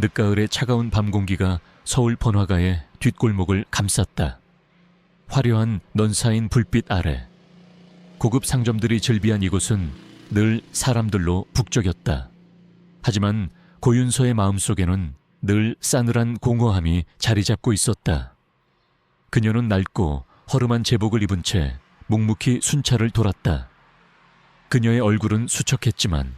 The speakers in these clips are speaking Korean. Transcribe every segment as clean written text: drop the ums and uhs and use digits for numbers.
늦가을의 차가운 밤 공기가 서울 번화가의 뒷골목을 감쌌다. 화려한 넌 쌓인 불빛 아래 고급 상점들이 즐비한 이곳은 늘 사람들로 북적였다. 하지만 고윤서의 마음속에는 늘 싸늘한 공허함이 자리 잡고 있었다. 그녀는 낡고 허름한 제복을 입은 채 묵묵히 순찰을 돌았다. 그녀의 얼굴은 수척했지만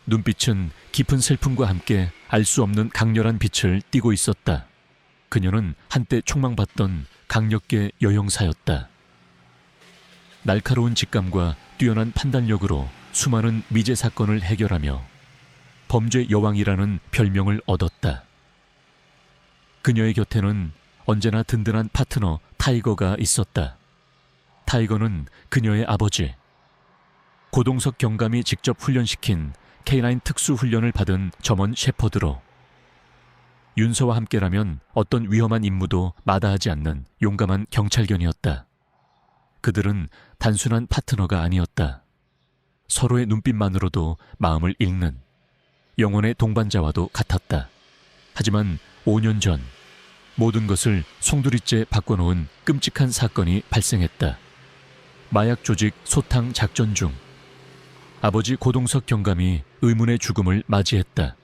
눈빛은 깊은 슬픔과 함께 알 수 없는 강렬한 빛을 띠고 있었다. 그녀는 한때 촉망받던 강력계 여형사였다. 날카로운 직감과 뛰어난 판단력으로 수많은 미제 사건을 해결하며 범죄 여왕이라는 별명을 얻었다. 그녀의 곁에는 언제나 든든한 파트너 타이거가 있었다. 타이거는 그녀의 아버지, 고동석 경감이 직접 훈련시킨 K9 특수훈련을 받은 점원 셰퍼드로 윤서와 함께라면 어떤 위험한 임무도 마다하지 않는 용감한 경찰견이었다. 그들은 단순한 파트너가 아니었다. 서로의 눈빛만으로도 마음을 읽는 영혼의 동반자와도 같았다. 하지만 5년 전 모든 것을 송두리째 바꿔놓은 끔찍한 사건이 발생했다. 마약 조직 소탕 작전 중 아버지 고동석 경감이 의문의 죽음을 맞이했다.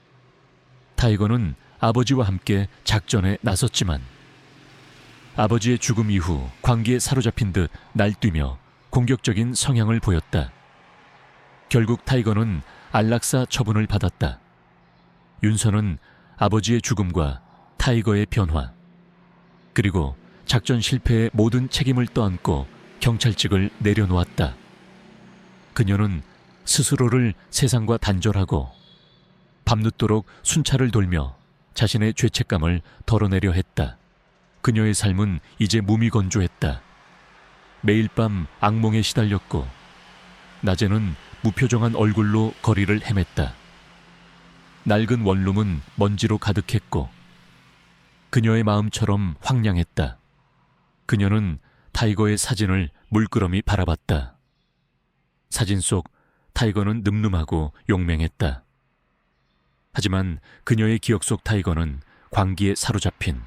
타이거는 아버지와 함께 작전에 나섰지만 아버지의 죽음 이후 광기에 사로잡힌 듯 날뛰며 공격적인 성향을 보였다. 결국 타이거는 안락사 처분을 받았다. 윤서는 아버지의 죽음과 타이거의 변화, 그리고 작전 실패의 모든 책임을 떠안고 경찰직을 내려놓았다. 그녀는 스스로를 세상과 단절하고 밤늦도록 순찰을 돌며 자신의 죄책감을 덜어내려 했다. 그녀의 삶은 이제 무미건조했다. 매일 밤 악몽에 시달렸고 낮에는 무표정한 얼굴로 거리를 헤맸다. 낡은 원룸은 먼지로 가득했고 그녀의 마음처럼 황량했다. 그녀는 타이거의 사진을 물끄러미 바라봤다. 사진 속 타이거는 늠름하고 용맹했다. 하지만 그녀의 기억 속 타이거는 광기에 사로잡힌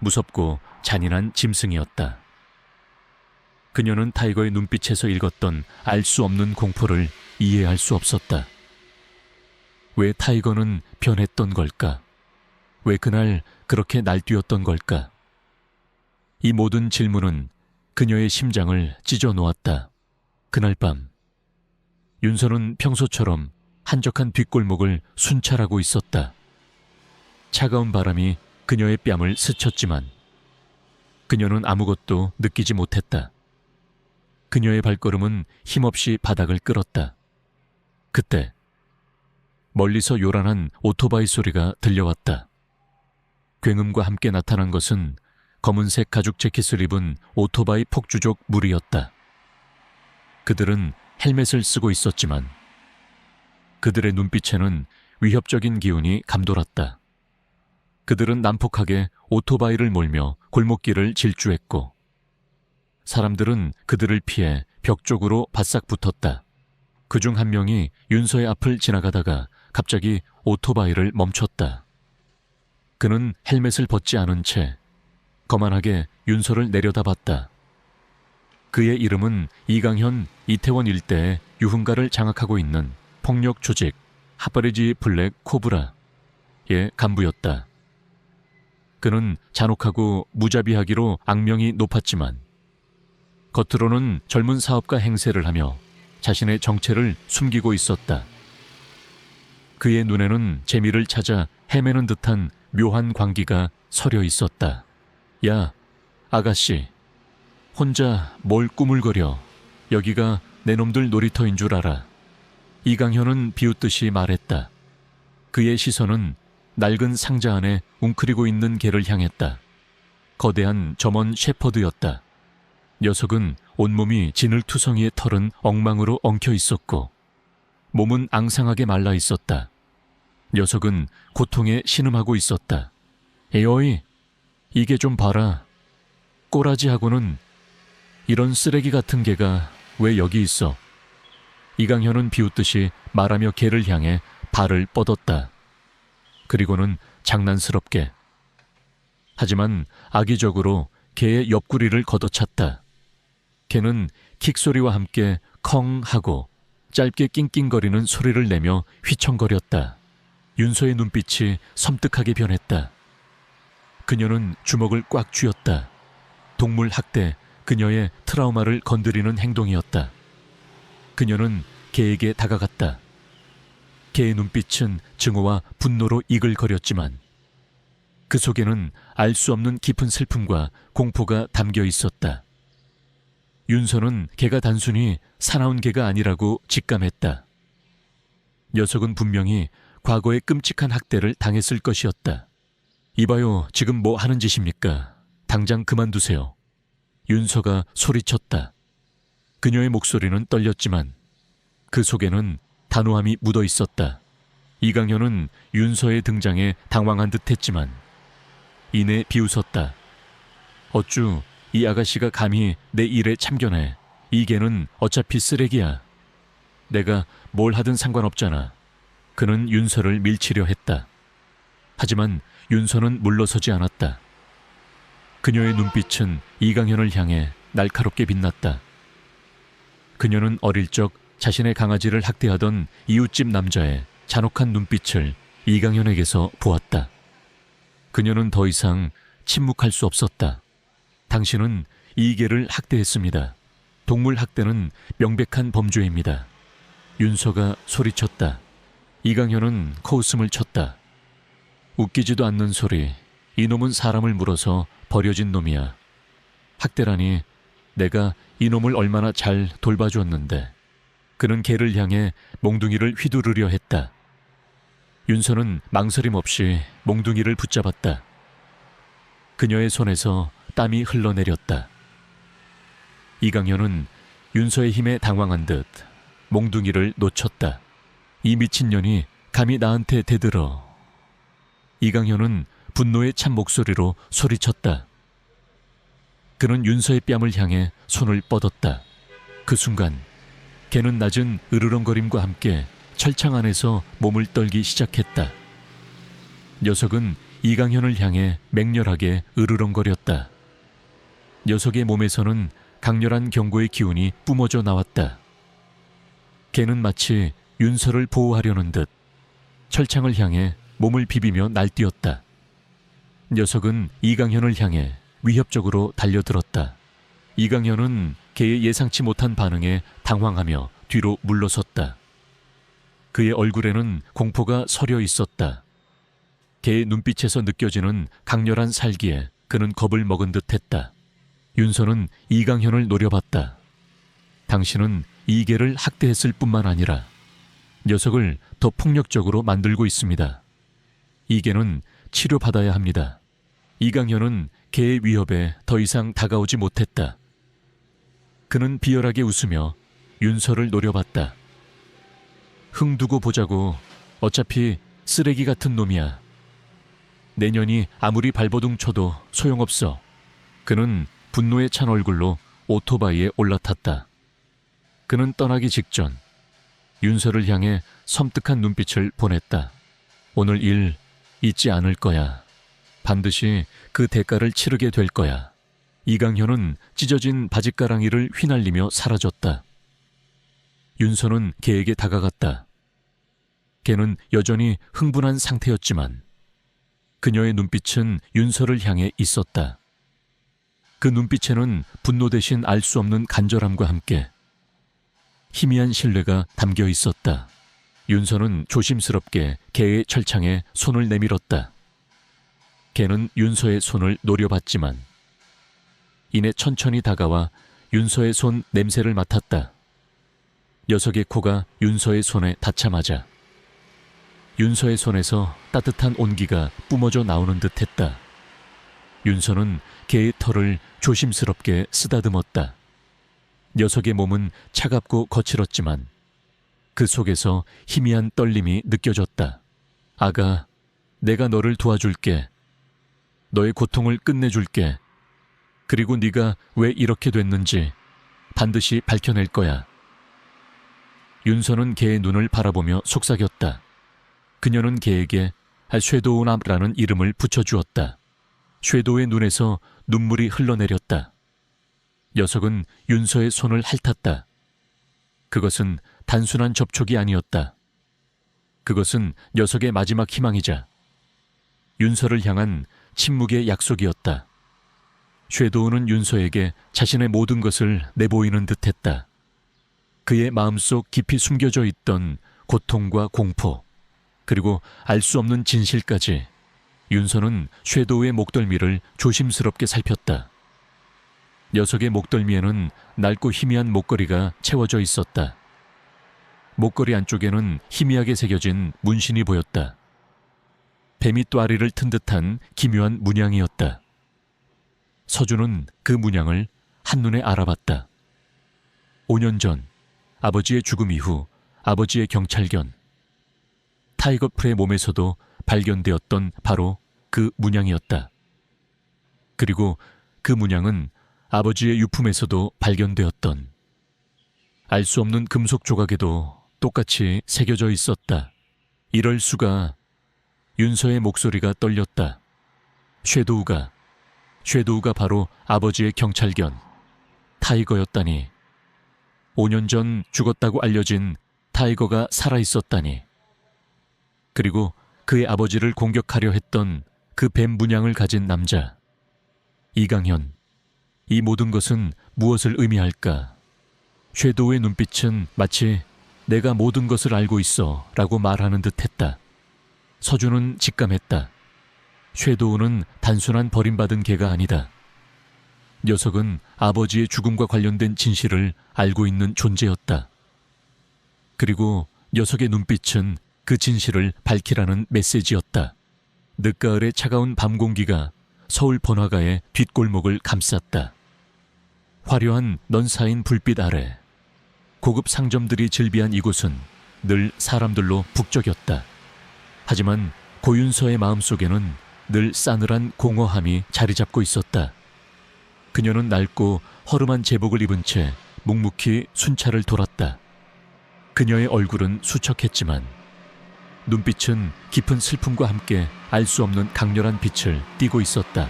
무섭고 잔인한 짐승이었다. 그녀는 타이거의 눈빛에서 읽었던 알 수 없는 공포를 이해할 수 없었다. 왜 타이거는 변했던 걸까? 왜 그날 그렇게 날뛰었던 걸까? 이 모든 질문은 그녀의 심장을 찢어 놓았다. 그날 밤 윤서는 평소처럼 한적한 뒷골목을 순찰하고 있었다. 차가운 바람이 그녀의 뺨을 스쳤지만 그녀는 아무것도 느끼지 못했다. 그녀의 발걸음은 힘없이 바닥을 끌었다. 그때 멀리서 요란한 오토바이 소리가 들려왔다. 굉음과 함께 나타난 것은 검은색 가죽 재킷을 입은 오토바이 폭주족 무리였다. 그들은 헬멧을 쓰고 있었지만 그들의 눈빛에는 위협적인 기운이 감돌았다. 그들은 난폭하게 오토바이를 몰며 골목길을 질주했고 사람들은 그들을 피해 벽 쪽으로 바싹 붙었다. 그중 한 명이 윤서의 앞을 지나가다가 갑자기 오토바이를 멈췄다. 그는 헬멧을 벗지 않은 채 거만하게 윤서를 내려다봤다. 그의 이름은 이강현, 이태원 일대의 유흥가를 장악하고 있는 폭력 조직 하바리지 블랙 코브라의 간부였다. 그는 잔혹하고 무자비하기로 악명이 높았지만 겉으로는 젊은 사업가 행세를 하며 자신의 정체를 숨기고 있었다. 그의 눈에는 재미를 찾아 헤매는 듯한 묘한 광기가 서려 있었다. 야, 아가씨, 혼자 뭘 꾸물거려. 여기가 내 놈들 놀이터인 줄 알아. 이강현은 비웃듯이 말했다. 그의 시선은 낡은 상자 안에 웅크리고 있는 개를 향했다. 거대한 점원 셰퍼드였다. 녀석은 온몸이 진흙투성이의 털은 엉망으로 엉켜 있었고 몸은 앙상하게 말라 있었다. 녀석은 고통에 신음하고 있었다. 에어이, 이게 좀 봐라. 꼬라지하고는 이런 쓰레기 같은 개가 왜 여기 있어? 이강현은 비웃듯이 말하며 개를 향해 발을 뻗었다. 그리고는 장난스럽게. 하지만 악의적으로 개의 옆구리를 걷어찼다. 개는 킥소리와 함께 컹 하고 짧게 낑낑거리는 소리를 내며 휘청거렸다. 윤서의 눈빛이 섬뜩하게 변했다. 그녀는 주먹을 꽉 쥐었다. 동물 학대, 그녀의 트라우마를 건드리는 행동이었다. 그녀는 개에게 다가갔다. 개의 눈빛은 증오와 분노로 이글거렸지만 그 속에는 알 수 없는 깊은 슬픔과 공포가 담겨 있었다. 윤서는 개가 단순히 사나운 개가 아니라고 직감했다. 녀석은 분명히 과거에 끔찍한 학대를 당했을 것이었다. 이봐요, 지금 뭐 하는 짓입니까? 당장 그만두세요. 윤서가 소리쳤다. 그녀의 목소리는 떨렸지만 그 속에는 단호함이 묻어 있었다. 이강현은 윤서의 등장에 당황한 듯 했지만 이내 비웃었다. 어쭈, 이 아가씨가 감히 내 일에 참견해. 이 개는 어차피 쓰레기야. 내가 뭘 하든 상관없잖아. 그는 윤서를 밀치려 했다. 하지만 윤서는 물러서지 않았다. 그녀의 눈빛은 이강현을 향해 날카롭게 빛났다. 그녀는 어릴 적 자신의 강아지를 학대하던 이웃집 남자의 잔혹한 눈빛을 이강현에게서 보았다. 그녀는 더 이상 침묵할 수 없었다. 당신은 이 개를 학대했습니다. 동물 학대는 명백한 범죄입니다. 윤서가 소리쳤다. 이강현은 코웃음을 쳤다. 웃기지도 않는 소리. 이놈은 사람을 물어서 버려진 놈이야. 학대라니, 내가 이놈을 얼마나 잘 돌봐주었는데. 그는 개를 향해 몽둥이를 휘두르려 했다. 윤서는 망설임 없이 몽둥이를 붙잡았다. 그녀의 손에서 땀이 흘러내렸다. 이강현은 윤서의 힘에 당황한 듯 몽둥이를 놓쳤다. 이 미친년이 감히 나한테 대들어. 이강현은 분노에 찬 목소리로 소리쳤다. 그는 윤서의 뺨을 향해 손을 뻗었다. 그 순간 개는 낮은 으르렁거림과 함께 철창 안에서 몸을 떨기 시작했다. 녀석은 이강현을 향해 맹렬하게 으르렁거렸다. 녀석의 몸에서는 강렬한 경고의 기운이 뿜어져 나왔다. 개는 마치 윤서를 보호하려는 듯 철창을 향해 몸을 비비며 날뛰었다. 녀석은 이강현을 향해 위협적으로 달려들었다. 이강현은 개의 예상치 못한 반응에 당황하며 뒤로 물러섰다. 그의 얼굴에는 공포가 서려 있었다. 개의 눈빛에서 느껴지는 강렬한 살기에 그는 겁을 먹은 듯 했다. 윤서는 이강현을 노려봤다. 당신은 이 개를 학대했을 뿐만 아니라 녀석을 더 폭력적으로 만들고 있습니다. 이 개는 치료받아야 합니다. 이강현은 개의 위협에 더 이상 다가오지 못했다. 그는 비열하게 웃으며 윤서를 노려봤다. 흥 두고 보자고. 어차피 쓰레기 같은 놈이야. 내년이 아무리 발버둥 쳐도 소용없어. 그는 분노에 찬 얼굴로 오토바이에 올라탔다. 그는 떠나기 직전 윤서를 향해 섬뜩한 눈빛을 보냈다. 오늘 일 잊지 않을 거야. 반드시 그 대가를 치르게 될 거야. 이강현은 찢어진 바짓가랑이를 휘날리며 사라졌다. 윤서는 개에게 다가갔다. 개는 여전히 흥분한 상태였지만 그녀의 눈빛은 윤서를 향해 있었다. 그 눈빛에는 분노 대신 알 수 없는 간절함과 함께 희미한 신뢰가 담겨 있었다. 윤서는 조심스럽게 개의 철창에 손을 내밀었다. 개는 윤서의 손을 노려봤지만 이내 천천히 다가와 윤서의 손 냄새를 맡았다. 녀석의 코가 윤서의 손에 닿자마자 윤서의 손에서 따뜻한 온기가 뿜어져 나오는 듯 했다. 윤서는 개의 털을 조심스럽게 쓰다듬었다. 녀석의 몸은 차갑고 거칠었지만 그 속에서 희미한 떨림이 느껴졌다. 아가, 내가 너를 도와줄게. 너의 고통을 끝내줄게. 그리고 네가 왜 이렇게 됐는지 반드시 밝혀낼 거야. 윤서는 개의 눈을 바라보며 속삭였다. 그녀는 개에게 쉐도우남라는 이름을 붙여주었다. 쉐도우의 눈에서 눈물이 흘러내렸다. 녀석은 윤서의 손을 핥았다. 그것은 단순한 접촉이 아니었다. 그것은 녀석의 마지막 희망이자 윤서를 향한 침묵의 약속이었다. 쉐도우는 윤서에게 자신의 모든 것을 내보이는 듯했다. 그의 마음속 깊이 숨겨져 있던 고통과 공포, 그리고 알 수 없는 진실까지 윤서는 쉐도우의 목덜미를 조심스럽게 살폈다. 녀석의 목덜미에는 낡고 희미한 목걸이가 채워져 있었다. 목걸이 안쪽에는 희미하게 새겨진 문신이 보였다. 뱀이 또아리를 튼 듯한 기묘한 문양이었다. 서준은 그 문양을 한눈에 알아봤다. 5년 전 아버지의 죽음 이후 아버지의 경찰견, 타이거 풀의 몸에서도 발견되었던 바로 그 문양이었다. 그리고 그 문양은 아버지의 유품에서도 발견되었던 알 수 없는 금속 조각에도 똑같이 새겨져 있었다. 이럴 수가. 윤서의 목소리가 떨렸다. 쉐도우가 바로 아버지의 경찰견, 타이거였다니. 5년 전 죽었다고 알려진 타이거가 살아있었다니. 그리고 그의 아버지를 공격하려 했던 그 뱀 문양을 가진 남자, 이강현. 이 모든 것은 무엇을 의미할까? 쉐도우의 눈빛은 마치 내가 모든 것을 알고 있어 라고 말하는 듯 했다. 서준은 직감했다. 쉐도우는 단순한 버림받은 개가 아니다. 녀석은 아버지의 죽음과 관련된 진실을 알고 있는 존재였다. 그리고 녀석의 눈빛은 그 진실을 밝히라는 메시지였다. 늦가을의 차가운 밤 공기가 서울 번화가의 뒷골목을 감쌌다. 화려한 넌 쌓인 불빛 아래 고급 상점들이 즐비한 이곳은 늘 사람들로 북적였다. 하지만 고윤서의 마음속에는 늘 싸늘한 공허함이 자리 잡고 있었다. 그녀는 낡고 허름한 제복을 입은 채 묵묵히 순찰을 돌았다. 그녀의 얼굴은 수척했지만 눈빛은 깊은 슬픔과 함께 알 수 없는 강렬한 빛을 띠고 있었다.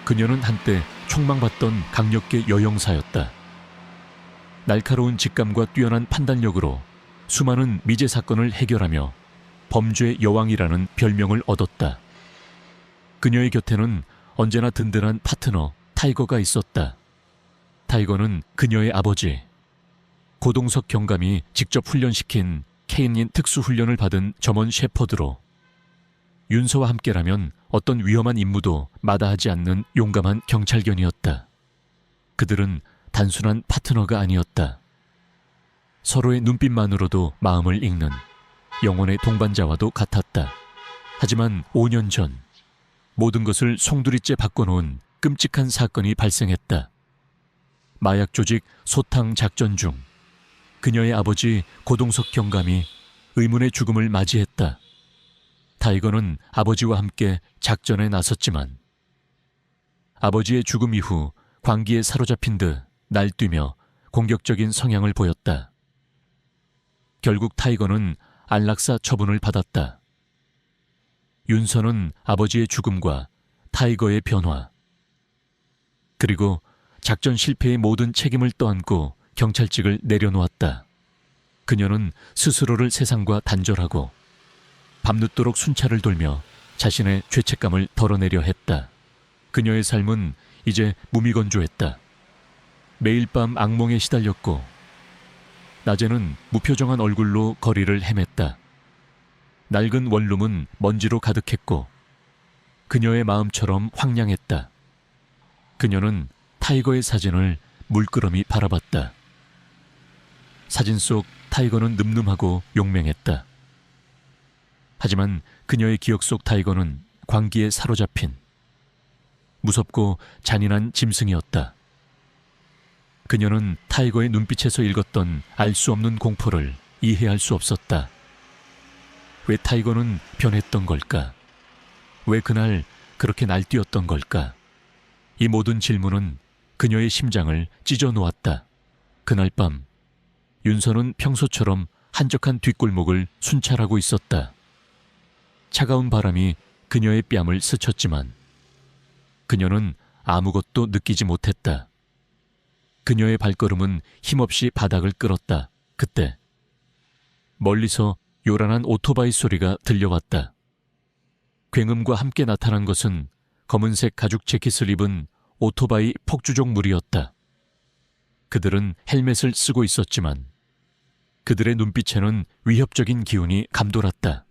그녀는 한때 촉망받던 강력계 여영사였다. 날카로운 직감과 뛰어난 판단력으로 수많은 미제 사건을 해결하며 범죄의 여왕이라는 별명을 얻었다. 그녀의 곁에는 언제나 든든한 파트너 타이거가 있었다. 타이거는 그녀의 아버지, 고동석 경감이 직접 훈련시킨 케인린 특수훈련을 받은 점원 셰퍼드로 윤서와 함께라면 어떤 위험한 임무도 마다하지 않는 용감한 경찰견이었다. 그들은 단순한 파트너가 아니었다. 서로의 눈빛만으로도 마음을 읽는 영혼의 동반자와도 같았다. 하지만 5년 전 모든 것을 송두리째 바꿔놓은 끔찍한 사건이 발생했다. 마약 조직 소탕 작전 중 그녀의 아버지 고동석 경감이 의문의 죽음을 맞이했다. 타이거는 아버지와 함께 작전에 나섰지만 아버지의 죽음 이후 광기에 사로잡힌 듯 날뛰며 공격적인 성향을 보였다. 결국 타이거는 안락사 처분을 받았다. 윤서는 아버지의 죽음과 타이거의 변화, 그리고 작전 실패의 모든 책임을 떠안고 경찰직을 내려놓았다. 그녀는 스스로를 세상과 단절하고 밤늦도록 순찰을 돌며 자신의 죄책감을 덜어내려 했다. 그녀의 삶은 이제 무미건조했다. 매일 밤 악몽에 시달렸고 낮에는 무표정한 얼굴로 거리를 헤맸다. 낡은 원룸은 먼지로 가득했고 그녀의 마음처럼 황량했다. 그녀는 타이거의 사진을 물끄러미 바라봤다. 사진 속 타이거는 늠름하고 용맹했다. 하지만 그녀의 기억 속 타이거는 광기에 사로잡힌 무섭고 잔인한 짐승이었다. 그녀는 타이거의 눈빛에서 읽었던 알 수 없는 공포를 이해할 수 없었다. 왜 타이거는 변했던 걸까? 왜 그날 그렇게 날뛰었던 걸까? 이 모든 질문은 그녀의 심장을 찢어 놓았다. 그날 밤 윤서는 평소처럼 한적한 뒷골목을 순찰하고 있었다. 차가운 바람이 그녀의 뺨을 스쳤지만 그녀는 아무것도 느끼지 못했다. 그녀의 발걸음은 힘없이 바닥을 끌었다. 그때 멀리서 요란한 오토바이 소리가 들려왔다. 굉음과 함께 나타난 것은 검은색 가죽 재킷을 입은 오토바이 폭주족 무리였다. 그들은 헬멧을 쓰고 있었지만 그들의 눈빛에는 위협적인 기운이 감돌았다.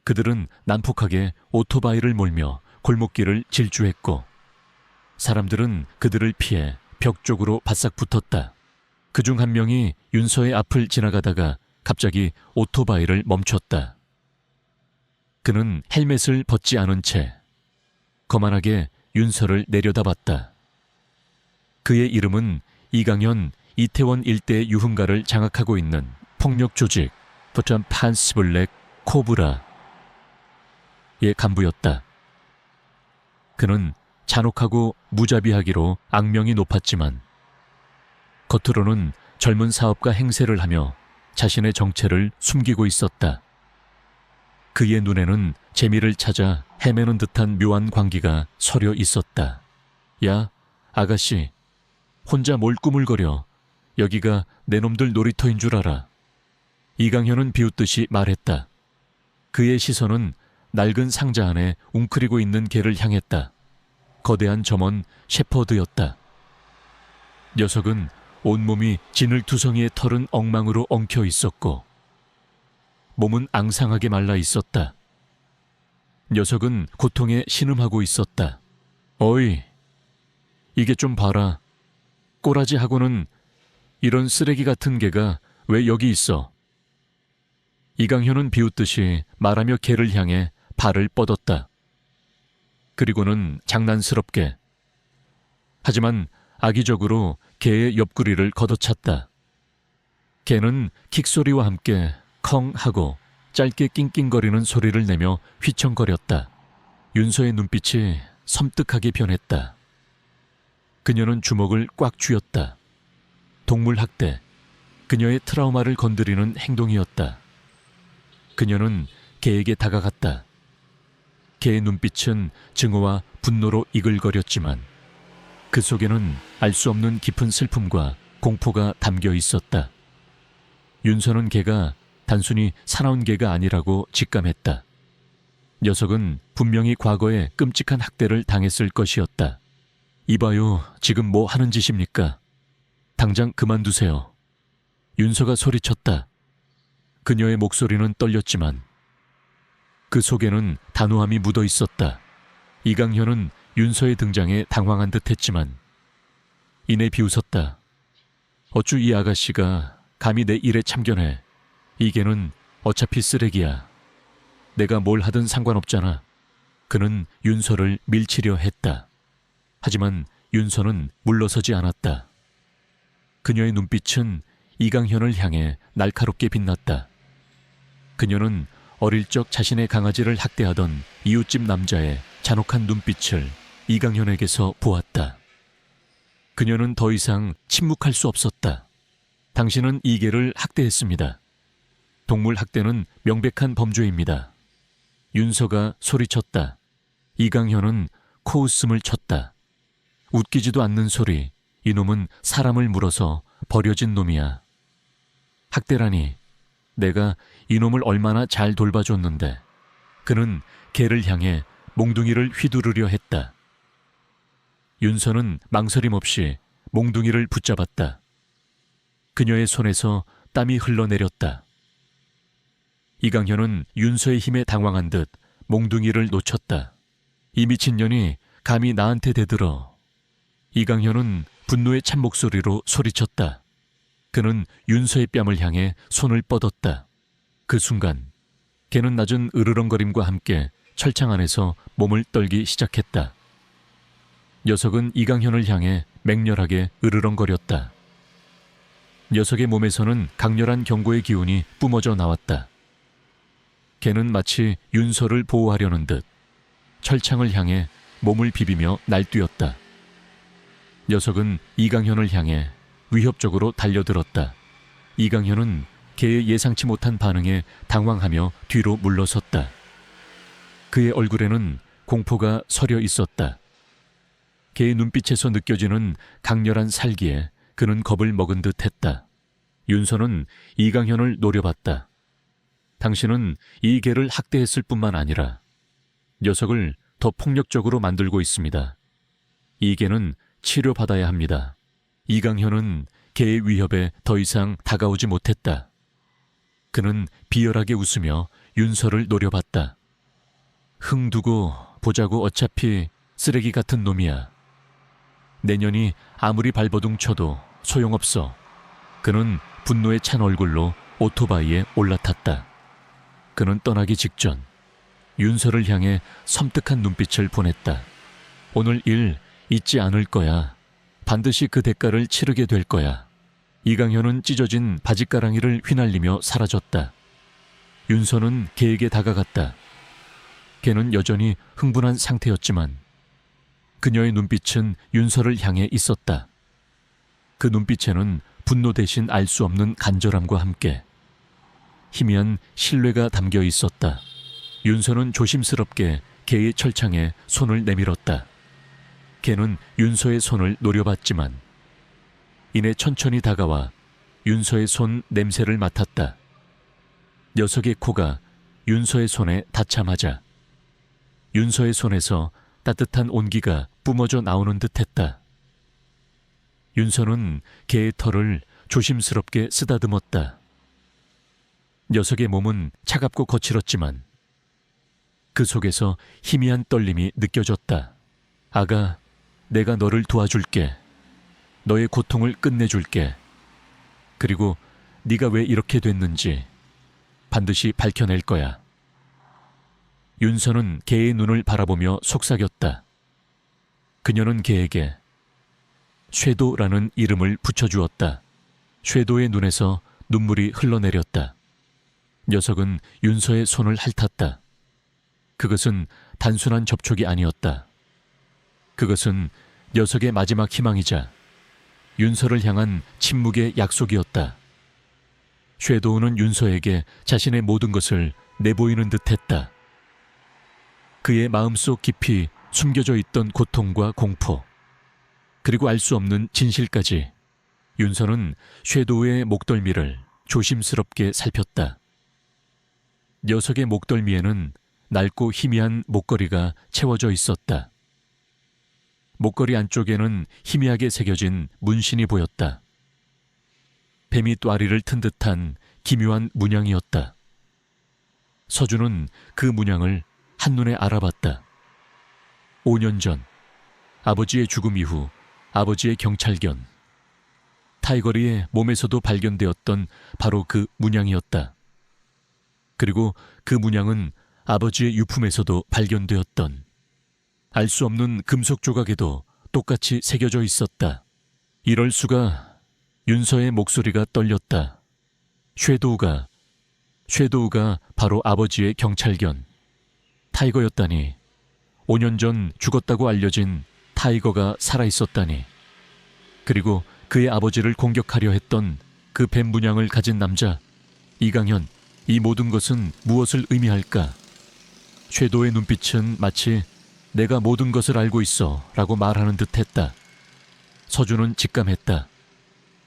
그들은 난폭하게 오토바이를 몰며 골목길을 질주했고 사람들은 그들을 피해 벽 쪽으로 바싹 붙었다. 그중 한 명이 윤서의 앞을 지나가다가 갑자기 오토바이를 멈췄다. 그는 헬멧을 벗지 않은 채 거만하게 윤서를 내려다봤다. 그의 이름은 이강현, 이태원 일대 유흥가를 장악하고 있는 폭력 조직 버튼 판스 블랙 코브라의 간부였다. 그는 잔혹하고 무자비하기로 악명이 높았지만 겉으로는 젊은 사업가 행세를 하며 자신의 정체를 숨기고 있었다. 그의 눈에는 재미를 찾아 헤매는 듯한 묘한 광기가 서려 있었다. 야, 아가씨, 혼자 뭘 꾸물거려. 여기가 내 놈들 놀이터인 줄 알아. 이강현은 비웃듯이 말했다. 그의 시선은 낡은 상자 안에 웅크리고 있는 개를 향했다. 거대한 점원 셰퍼드였다. 녀석은 온몸이 진흙투성이의 털은 엉망으로 엉켜 있었고 몸은 앙상하게 말라 있었다. 녀석은 고통에 신음하고 있었다. 어이, 이게 좀 봐라. 꼬라지하고는 이런 쓰레기 같은 개가 왜 여기 있어? 이강현은 비웃듯이 말하며 개를 향해 발을 뻗었다. 그리고는 장난스럽게 하지만 악의적으로 개의 옆구리를 걷어찼다. 개는 킥소리와 함께 컹 하고 짧게 낑낑거리는 소리를 내며 휘청거렸다. 윤서의 눈빛이 섬뜩하게 변했다. 그녀는 주먹을 꽉 쥐었다. 동물학대, 그녀의 트라우마를 건드리는 행동이었다. 그녀는 개에게 다가갔다. 개의 눈빛은 증오와 분노로 이글거렸지만 그 속에는 알 수 없는 깊은 슬픔과 공포가 담겨 있었다. 윤서는 개가 단순히 사나운 개가 아니라고 직감했다. 녀석은 분명히 과거에 끔찍한 학대를 당했을 것이었다. 이봐요, 지금 뭐 하는 짓입니까? 당장 그만두세요. 윤서가 소리쳤다. 그녀의 목소리는 떨렸지만 그 속에는 단호함이 묻어 있었다. 이강현은 윤서의 등장에 당황한 듯 했지만 이내 비웃었다. 어쭈 이 아가씨가 감히 내 일에 참견해. 이 개는 어차피 쓰레기야. 내가 뭘 하든 상관없잖아. 그는 윤서를 밀치려 했다. 하지만 윤서는 물러서지 않았다. 그녀의 눈빛은 이강현을 향해 날카롭게 빛났다. 그녀는 어릴 적 자신의 강아지를 학대하던 이웃집 남자의 잔혹한 눈빛을 이강현에게서 보았다. 그녀는 더 이상 침묵할 수 없었다. 당신은 이 개를 학대했습니다. 동물 학대는 명백한 범죄입니다. 윤서가 소리쳤다. 이강현은 코웃음을 쳤다. 웃기지도 않는 소리. 이놈은 사람을 물어서 버려진 놈이야. 학대라니. 내가 이놈을 얼마나 잘 돌봐줬는데. 그는 개를 향해 몽둥이를 휘두르려 했다. 윤서는 망설임 없이 몽둥이를 붙잡았다. 그녀의 손에서 땀이 흘러내렸다. 이강현은 윤서의 힘에 당황한 듯 몽둥이를 놓쳤다. 이 미친년이 감히 나한테 대들어. 이강현은 분노의 찬 목소리로 소리쳤다. 그는 윤서의 뺨을 향해 손을 뻗었다. 그 순간 개는 낮은 으르렁거림과 함께 철창 안에서 몸을 떨기 시작했다. 녀석은 이강현을 향해 맹렬하게 으르렁거렸다. 녀석의 몸에서는 강렬한 경고의 기운이 뿜어져 나왔다. 개는 마치 윤서를 보호하려는 듯 철창을 향해 몸을 비비며 날뛰었다. 녀석은 이강현을 향해 위협적으로 달려들었다. 이강현은 개의 예상치 못한 반응에 당황하며 뒤로 물러섰다. 그의 얼굴에는 공포가 서려 있었다. 개의 눈빛에서 느껴지는 강렬한 살기에 그는 겁을 먹은 듯 했다. 윤서는 이강현을 노려봤다. 당신은 이 개를 학대했을 뿐만 아니라 녀석을 더 폭력적으로 만들고 있습니다. 이 개는 치료받아야 합니다. 이강현은 개의 위협에 더 이상 다가오지 못했다. 그는 비열하게 웃으며 윤서를 노려봤다. 흥 두고 보자고 어차피 쓰레기 같은 놈이야. 내년이 아무리 발버둥 쳐도 소용없어. 그는 분노에 찬 얼굴로 오토바이에 올라탔다. 그는 떠나기 직전 윤서를 향해 섬뜩한 눈빛을 보냈다. 오늘 일 잊지 않을 거야. 반드시 그 대가를 치르게 될 거야. 이강현은 찢어진 바짓가랑이를 휘날리며 사라졌다. 윤서는 개에게 다가갔다. 개는 여전히 흥분한 상태였지만 그녀의 눈빛은 윤서를 향해 있었다. 그 눈빛에는 분노 대신 알 수 없는 간절함과 함께 희미한 신뢰가 담겨 있었다. 윤서는 조심스럽게 개의 철창에 손을 내밀었다. 개는 윤서의 손을 노려봤지만 이내 천천히 다가와 윤서의 손 냄새를 맡았다. 녀석의 코가 윤서의 손에 닿자마자 윤서의 손에서 따뜻한 온기가 뿜어져 나오는 듯했다. 윤서는 개의 털을 조심스럽게 쓰다듬었다. 녀석의 몸은 차갑고 거칠었지만 그 속에서 희미한 떨림이 느껴졌다. 아가, 내가 너를 도와줄게. 너의 고통을 끝내줄게. 그리고 네가 왜 이렇게 됐는지 반드시 밝혀낼 거야. 윤서는 개의 눈을 바라보며 속삭였다. 그녀는 개에게 쉐도라는 이름을 붙여주었다. 쉐도의 눈에서 눈물이 흘러내렸다. 녀석은 윤서의 손을 핥았다. 그것은 단순한 접촉이 아니었다. 그것은 녀석의 마지막 희망이자 윤서를 향한 침묵의 약속이었다. 쉐도우는 윤서에게 자신의 모든 것을 내보이는 듯했다. 그의 마음속 깊이 숨겨져 있던 고통과 공포, 그리고 알 수 없는 진실까지 윤서는 쉐도우의 목덜미를 조심스럽게 살폈다. 녀석의 목덜미에는 낡고 희미한 목걸이가 채워져 있었다. 목걸이 안쪽에는 희미하게 새겨진 문신이 보였다. 뱀이 또아리를 튼 듯한 기묘한 문양이었다. 서준은 그 문양을 한눈에 알아봤다. 5년 전 아버지의 죽음 이후 아버지의 경찰견 타이거리의 몸에서도 발견되었던 바로 그 문양이었다. 그리고 그 문양은 아버지의 유품에서도 발견되었던 알 수 없는 금속 조각에도 똑같이 새겨져 있었다. 이럴 수가. 윤서의 목소리가 떨렸다. 쉐도우가 바로 아버지의 경찰견 타이거였다니. 5년 전 죽었다고 알려진 타이거가 살아있었다니. 그리고 그의 아버지를 공격하려 했던 그 뱀 문양을 가진 남자 이강현. 이 모든 것은 무엇을 의미할까? 쉐도의 눈빛은 마치 내가 모든 것을 알고 있어 라고 말하는 듯했다. 서준은 직감했다.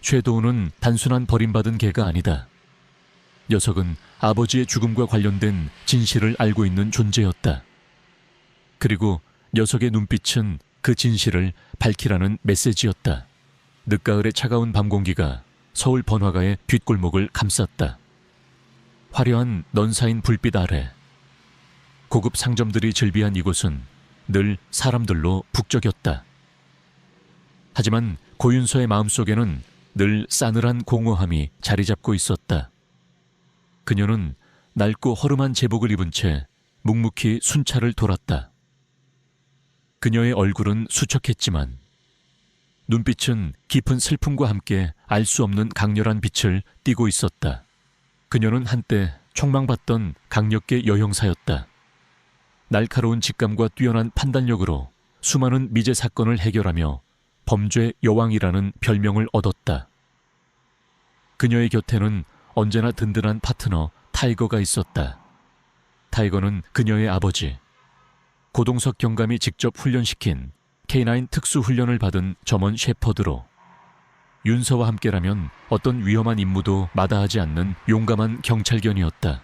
쉐도우는 단순한 버림받은 개가 아니다. 녀석은 아버지의 죽음과 관련된 진실을 알고 있는 존재였다. 그리고 녀석의 눈빛은 그 진실을 밝히라는 메시지였다. 늦가을의 차가운 밤 공기가 서울 번화가의 뒷골목을 감쌌다. 화려한 넌사인 불빛 아래 고급 상점들이 즐비한 이곳은 늘 사람들로 북적였다. 하지만 고윤서의 마음속에는 늘 싸늘한 공허함이 자리 잡고 있었다. 그녀는 낡고 허름한 제복을 입은 채 묵묵히 순찰을 돌았다. 그녀의 얼굴은 수척했지만 눈빛은 깊은 슬픔과 함께 알 수 없는 강렬한 빛을 띠고 있었다. 그녀는 한때 촉망받던 강력계 여형사였다. 날카로운 직감과 뛰어난 판단력으로 수많은 미제 사건을 해결하며 범죄 여왕이라는 별명을 얻었다. 그녀의 곁에는 언제나 든든한 파트너 타이거가 있었다. 타이거는 그녀의 아버지, 고동석 경감이 직접 훈련시킨 K9 특수훈련을 받은 점원 셰퍼드로 윤서와 함께라면 어떤 위험한 임무도 마다하지 않는 용감한 경찰견이었다.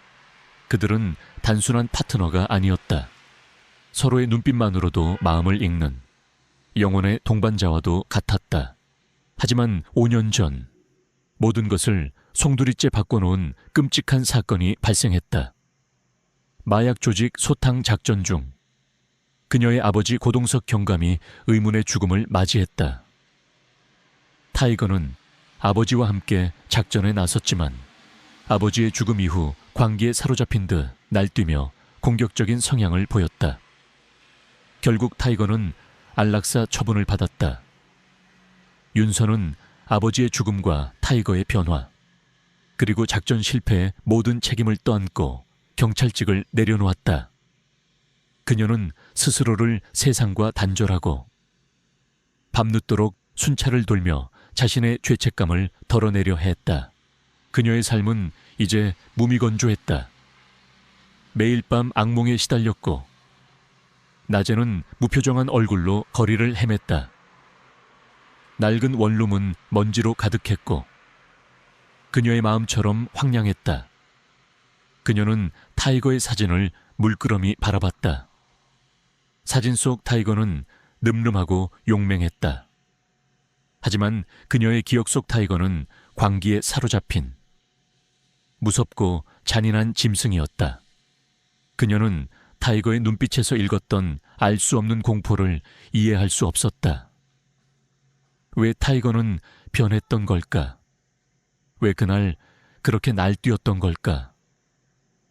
그들은 단순한 파트너가 아니었다. 서로의 눈빛만으로도 마음을 읽는 영혼의 동반자와도 같았다. 하지만 5년 전 모든 것을 송두리째 바꿔놓은 끔찍한 사건이 발생했다. 마약 조직 소탕 작전 중 그녀의 아버지 고동석 경감이 의문의 죽음을 맞이했다. 타이거는 아버지와 함께 작전에 나섰지만 아버지의 죽음 이후 광기에 사로잡힌 듯 날뛰며 공격적인 성향을 보였다. 결국 타이거는 안락사 처분을 받았다. 윤서는 아버지의 죽음과 타이거의 변화, 그리고 작전 실패의 모든 책임을 떠안고 경찰직을 내려놓았다. 그녀는 스스로를 세상과 단절하고 밤늦도록 순찰을 돌며 자신의 죄책감을 덜어내려 했다. 그녀의 삶은 이제 무미건조했다. 매일 밤 악몽에 시달렸고 낮에는 무표정한 얼굴로 거리를 헤맸다. 낡은 원룸은 먼지로 가득했고 그녀의 마음처럼 황량했다. 그녀는 타이거의 사진을 물끄러미 바라봤다. 사진 속 타이거는 늠름하고 용맹했다. 하지만 그녀의 기억 속 타이거는 광기에 사로잡힌 무섭고 잔인한 짐승이었다. 그녀는 타이거의 눈빛에서 읽었던 알 수 없는 공포를 이해할 수 없었다. 왜 타이거는 변했던 걸까? 왜 그날 그렇게 날뛰었던 걸까?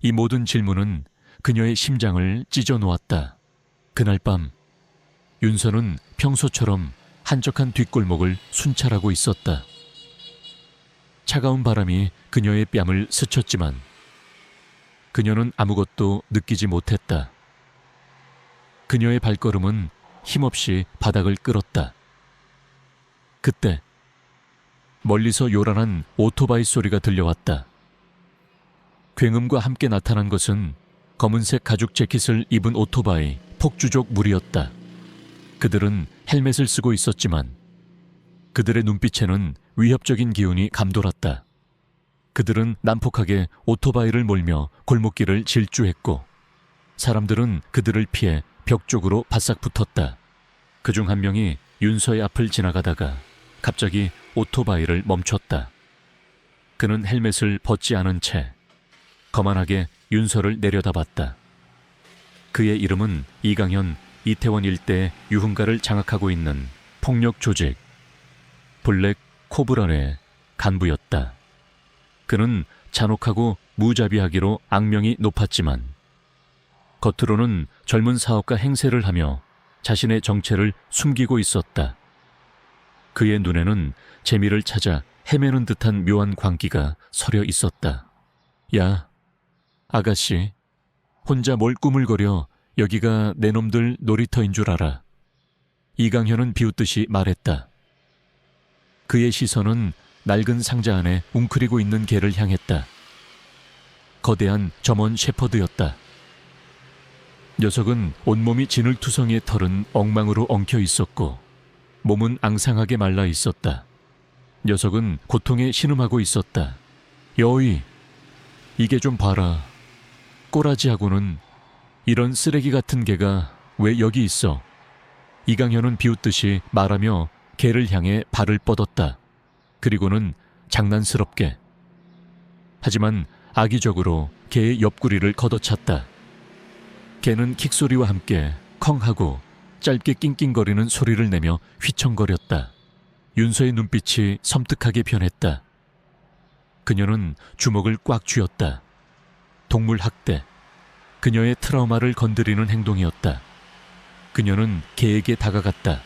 이 모든 질문은 그녀의 심장을 찢어 놓았다. 그날 밤 윤서는 평소처럼 한적한 뒷골목을 순찰하고 있었다. 차가운 바람이 그녀의 뺨을 스쳤지만 그녀는 아무것도 느끼지 못했다. 그녀의 발걸음은 힘없이 바닥을 끌었다. 그때 멀리서 요란한 오토바이 소리가 들려왔다. 굉음과 함께 나타난 것은 검은색 가죽 재킷을 입은 오토바이 폭주족 무리였다. 그들은 헬멧을 쓰고 있었지만 그들의 눈빛에는 위협적인 기운이 감돌았다. 그들은 난폭하게 오토바이를 몰며 골목길을 질주했고 사람들은 그들을 피해 벽 쪽으로 바싹 붙었다. 그중 한 명이 윤서의 앞을 지나가다가 갑자기 오토바이를 멈췄다. 그는 헬멧을 벗지 않은 채 거만하게 윤서를 내려다봤다. 그의 이름은 이강현, 이태원 일대 유흥가를 장악하고 있는 폭력 조직 블랙 코브라의 간부였다. 그는 잔혹하고 무자비하기로 악명이 높았지만 겉으로는 젊은 사업가 행세를 하며 자신의 정체를 숨기고 있었다. 그의 눈에는 재미를 찾아 헤매는 듯한 묘한 광기가 서려 있었다. 야, 아가씨, 혼자 뭘 꾸물거려. 여기가 내 놈들 놀이터인 줄 알아. 이강현은 비웃듯이 말했다. 그의 시선은 낡은 상자 안에 웅크리고 있는 개를 향했다. 거대한 점원 셰퍼드였다. 녀석은 온몸이 진흙투성이의 털은 엉망으로 엉켜 있었고 몸은 앙상하게 말라 있었다. 녀석은 고통에 신음하고 있었다. 여의, 이게 좀 봐라. 꼬라지하고는 이런 쓰레기 같은 개가 왜 여기 있어? 이강현은 비웃듯이 말하며 개를 향해 발을 뻗었다. 그리고는 장난스럽게 하지만 악의적으로 개의 옆구리를 걷어찼다. 개는 킥소리와 함께 컹 하고 짧게 낑낑거리는 소리를 내며 휘청거렸다. 윤서의 눈빛이 섬뜩하게 변했다. 그녀는 주먹을 꽉 쥐었다. 동물 학대, 그녀의 트라우마를 건드리는 행동이었다. 그녀는 개에게 다가갔다.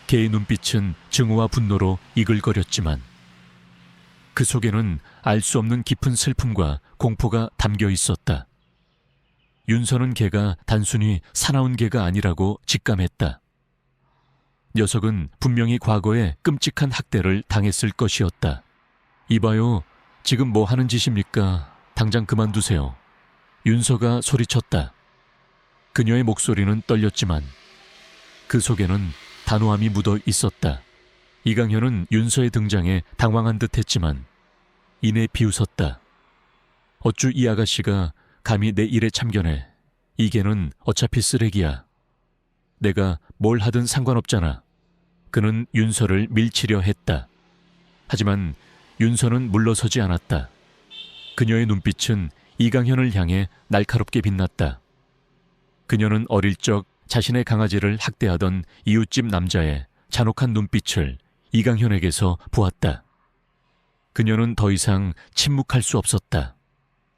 개의 눈빛은 증오와 분노로 이글거렸지만 그 속에는 알 수 없는 깊은 슬픔과 공포가 담겨 있었다. 윤서는 개가 단순히 사나운 개가 아니라고 직감했다. 녀석은 분명히 과거에 끔찍한 학대를 당했을 것이었다. 이봐요, 지금 뭐 하는 짓입니까? 당장 그만두세요. 윤서가 소리쳤다. 그녀의 목소리는 떨렸지만 그 속에는 단호함이 묻어 있었다. 이강현은 윤서의 등장에 당황한 듯했지만 이내 비웃었다. 어쭈 이 아가씨가 감히 내 일에 참견해. 이 개는 어차피 쓰레기야. 내가 뭘 하든 상관없잖아. 그는 윤서를 밀치려 했다. 하지만 윤서는 물러서지 않았다. 그녀의 눈빛은 이강현을 향해 날카롭게 빛났다. 그녀는 어릴 적 자신의 강아지를 학대하던 이웃집 남자의 잔혹한 눈빛을 이강현에게서 보았다. 그녀는 더 이상 침묵할 수 없었다.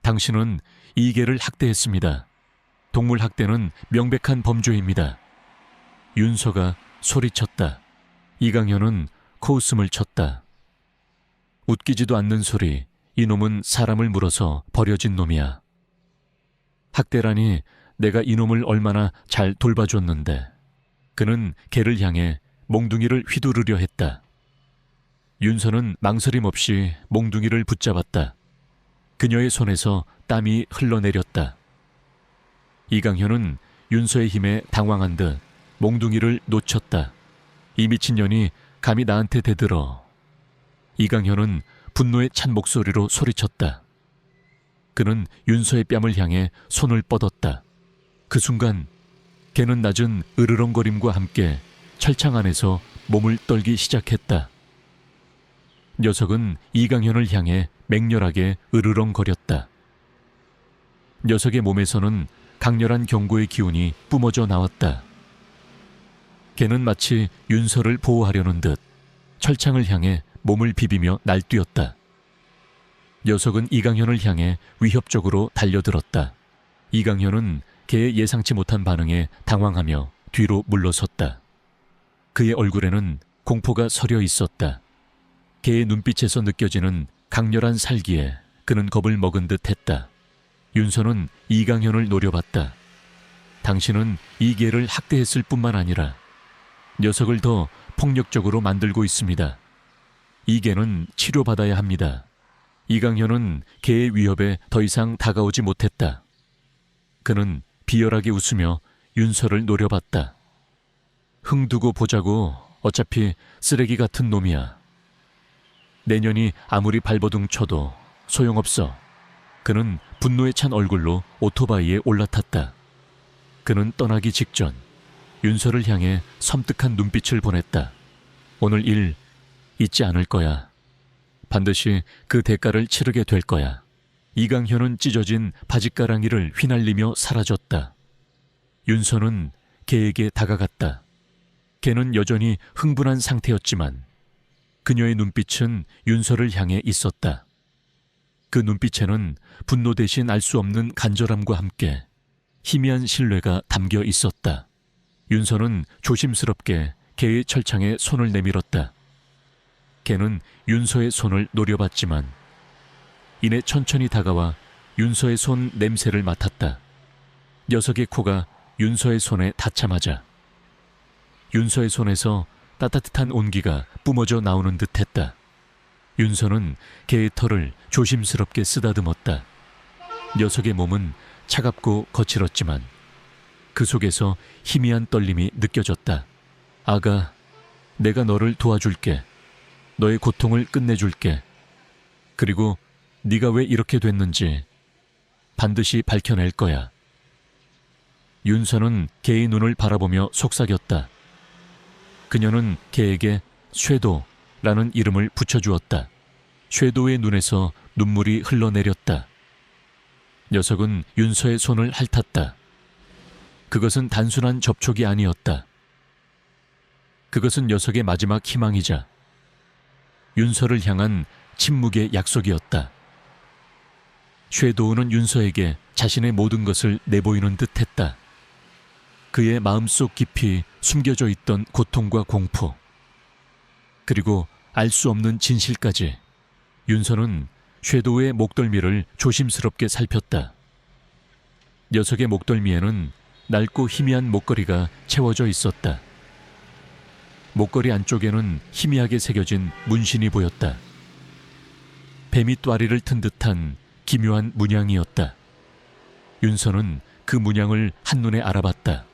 당신은 이 개를 학대했습니다. 동물 학대는 명백한 범죄입니다. 윤서가 소리쳤다. 이강현은 코웃음을 쳤다. 웃기지도 않는 소리. 이놈은 사람을 물어서 버려진 놈이야. 학대라니 내가 이놈을 얼마나 잘 돌봐줬는데. 그는 개를 향해 몽둥이를 휘두르려 했다. 윤서는 망설임 없이 몽둥이를 붙잡았다. 그녀의 손에서 땀이 흘러내렸다. 이강현은 윤서의 힘에 당황한 듯 몽둥이를 놓쳤다. 이 미친년이 감히 나한테 대들어. 이강현은 분노에 찬 목소리로 소리쳤다. 그는 윤서의 뺨을 향해 손을 뻗었다. 그 순간 개는 낮은 으르렁거림과 함께 철창 안에서 몸을 떨기 시작했다. 녀석은 이강현을 향해 맹렬하게 으르렁거렸다. 녀석의 몸에서는 강렬한 경고의 기운이 뿜어져 나왔다. 개는 마치 윤서를 보호하려는 듯 철창을 향해 몸을 비비며 날뛰었다. 녀석은 이강현을 향해 위협적으로 달려들었다. 이강현은 개의 예상치 못한 반응에 당황하며 뒤로 물러섰다. 그의 얼굴에는 공포가 서려 있었다. 개의 눈빛에서 느껴지는 강렬한 살기에 그는 겁을 먹은 듯 했다. 윤서는 이강현을 노려봤다. 당신은 이 개를 학대했을 뿐만 아니라 녀석을 더 폭력적으로 만들고 있습니다. 이 개는 치료받아야 합니다. 이강현은 개의 위협에 더 이상 다가오지 못했다. 그는 비열하게 웃으며 윤서를 노려봤다. 흥두고 보자고. 어차피 쓰레기 같은 놈이야. 내년이 아무리 발버둥 쳐도 소용없어. 그는 분노에 찬 얼굴로 오토바이에 올라탔다. 그는 떠나기 직전 윤서를 향해 섬뜩한 눈빛을 보냈다. 오늘 일 잊지 않을 거야. 반드시 그 대가를 치르게 될 거야. 이강현은 찢어진 바짓가랑이를 휘날리며 사라졌다. 윤서는 개에게 다가갔다. 개는 여전히 흥분한 상태였지만 그녀의 눈빛은 윤서를 향해 있었다. 그 눈빛에는 분노 대신 알 수 없는 간절함과 함께 희미한 신뢰가 담겨 있었다. 윤서는 조심스럽게 개의 철창에 손을 내밀었다. 개는 윤서의 손을 노려봤지만 이내 천천히 다가와 윤서의 손 냄새를 맡았다. 녀석의 코가 윤서의 손에 닿자마자 윤서의 손에서 따뜻한 온기가 뿜어져 나오는 듯했다. 윤서는 개의 털을 조심스럽게 쓰다듬었다. 녀석의 몸은 차갑고 거칠었지만 그 속에서 희미한 떨림이 느껴졌다. 아가, 내가 너를 도와줄게. 너의 고통을 끝내줄게. 그리고 네가 왜 이렇게 됐는지 반드시 밝혀낼 거야. 윤서는 개의 눈을 바라보며 속삭였다. 그녀는 개에게 쇠도라는 이름을 붙여주었다. 쇠도의 눈에서 눈물이 흘러내렸다. 녀석은 윤서의 손을 핥았다. 그것은 단순한 접촉이 아니었다. 그것은 녀석의 마지막 희망이자 윤서를 향한 침묵의 약속이었다. 쇠도우는 윤서에게 자신의 모든 것을 내보이는 듯했다. 그의 마음속 깊이 숨겨져 있던 고통과 공포, 그리고 알 수 없는 진실까지. 윤서는 쇠도우의 목덜미를 조심스럽게 살폈다. 녀석의 목덜미에는 낡고 희미한 목걸이가 채워져 있었다. 목걸이 안쪽에는 희미하게 새겨진 문신이 보였다. 뱀이 또아리를 튼 듯한 기묘한 문양이었다. 윤서는 그 문양을 한눈에 알아봤다.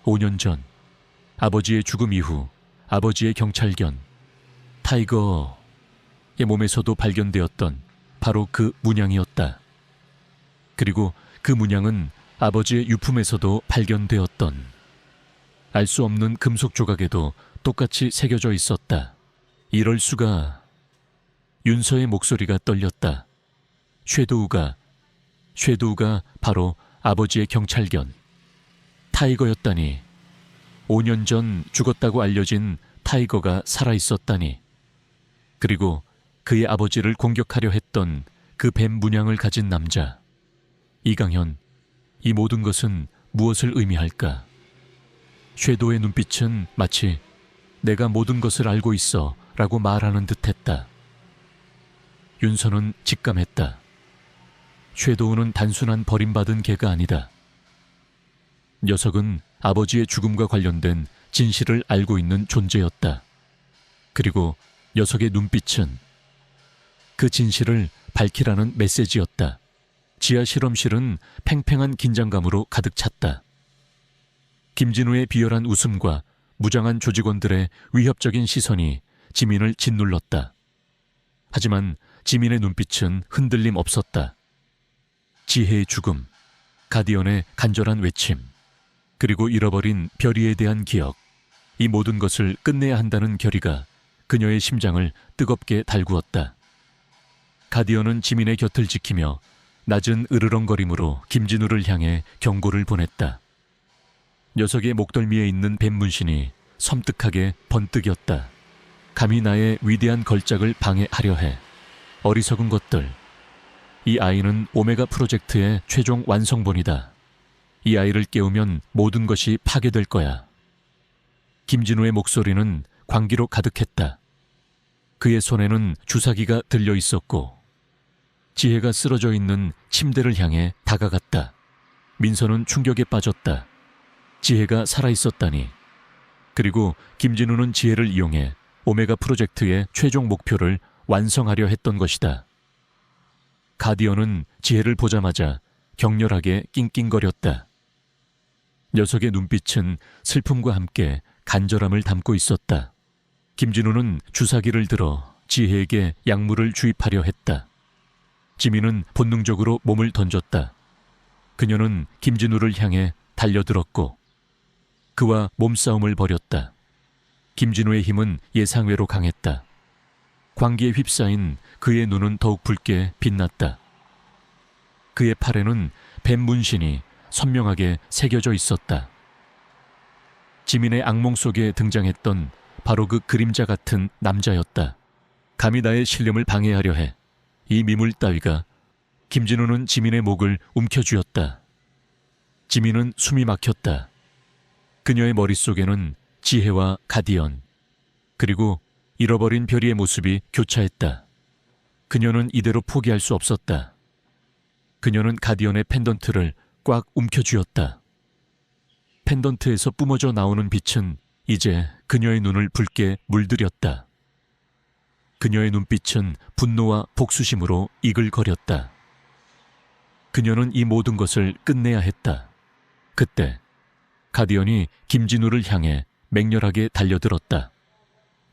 5년 전 아버지의 죽음 이후 아버지의 경찰견 타이거의 몸에서도 발견되었던 바로 그 문양이었다. 그리고 그 문양은 아버지의 유품에서도 발견되었던 알 수 없는 금속 조각에도 똑같이 새겨져 있었다. 이럴 수가. 윤서의 목소리가 떨렸다. 섀도우가 바로 아버지의 경찰견 타이거였다니. 5년 전 죽었다고 알려진 타이거가 살아있었다니. 그리고 그의 아버지를 공격하려 했던 그 뱀 문양을 가진 남자. 이강현, 이 모든 것은 무엇을 의미할까? 섀도우의 눈빛은 마치 내가 모든 것을 알고 있어 라고 말하는 듯했다. 윤서는 직감했다. 섀도우는 단순한 버림받은 개가 아니다. 녀석은 아버지의 죽음과 관련된 진실을 알고 있는 존재였다. 그리고 녀석의 눈빛은 그 진실을 밝히라는 메시지였다. 지하 실험실은 팽팽한 긴장감으로 가득 찼다. 김진우의 비열한 웃음과 무장한 조직원들의 위협적인 시선이 지민을 짓눌렀다. 하지만 지민의 눈빛은 흔들림 없었다. 지혜의 죽음, 가디언의 간절한 외침, 그리고 잃어버린 별이에 대한 기억, 이 모든 것을 끝내야 한다는 결의가 그녀의 심장을 뜨겁게 달구었다. 가디언은 지민의 곁을 지키며 낮은 으르렁거림으로 김진우를 향해 경고를 보냈다. 녀석의 목덜미에 있는 뱀 문신이 섬뜩하게 번뜩였다. 감히 나의 위대한 걸작을 방해하려 해. 어리석은 것들. 이 아이는 오메가 프로젝트의 최종 완성본이다. 이 아이를 깨우면 모든 것이 파괴될 거야. 김진우의 목소리는 광기로 가득했다. 그의 손에는 주사기가 들려 있었고 지혜가 쓰러져 있는 침대를 향해 다가갔다. 민서는 충격에 빠졌다. 지혜가 살아있었다니. 그리고 김진우는 지혜를 이용해 오메가 프로젝트의 최종 목표를 완성하려 했던 것이다. 가디언은 지혜를 보자마자 격렬하게 낑낑거렸다. 녀석의 눈빛은 슬픔과 함께 간절함을 담고 있었다. 김진우는 주사기를 들어 지혜에게 약물을 주입하려 했다. 지민은 본능적으로 몸을 던졌다. 그녀는 김진우를 향해 달려들었고 그와 몸싸움을 벌였다. 김진우의 힘은 예상외로 강했다. 광기에 휩싸인 그의 눈은 더욱 붉게 빛났다. 그의 팔에는 뱀 문신이 선명하게 새겨져 있었다. 지민의 악몽 속에 등장했던 바로 그 그림자 같은 남자였다. 감히 나의 신념을 방해하려 해. 이 미물 따위가. 김진우는 지민의 목을 움켜쥐었다. 지민은 숨이 막혔다. 그녀의 머릿속에는 지혜와 가디언, 그리고 잃어버린 별이의 모습이 교차했다. 그녀는 이대로 포기할 수 없었다. 그녀는 가디언의 펜던트를 꽉 움켜쥐었다. 펜던트에서 뿜어져 나오는 빛은 이제 그녀의 눈을 붉게 물들였다. 그녀의 눈빛은 분노와 복수심으로 이글거렸다. 그녀는 이 모든 것을 끝내야 했다. 그때 가디언이 김진우를 향해 맹렬하게 달려들었다.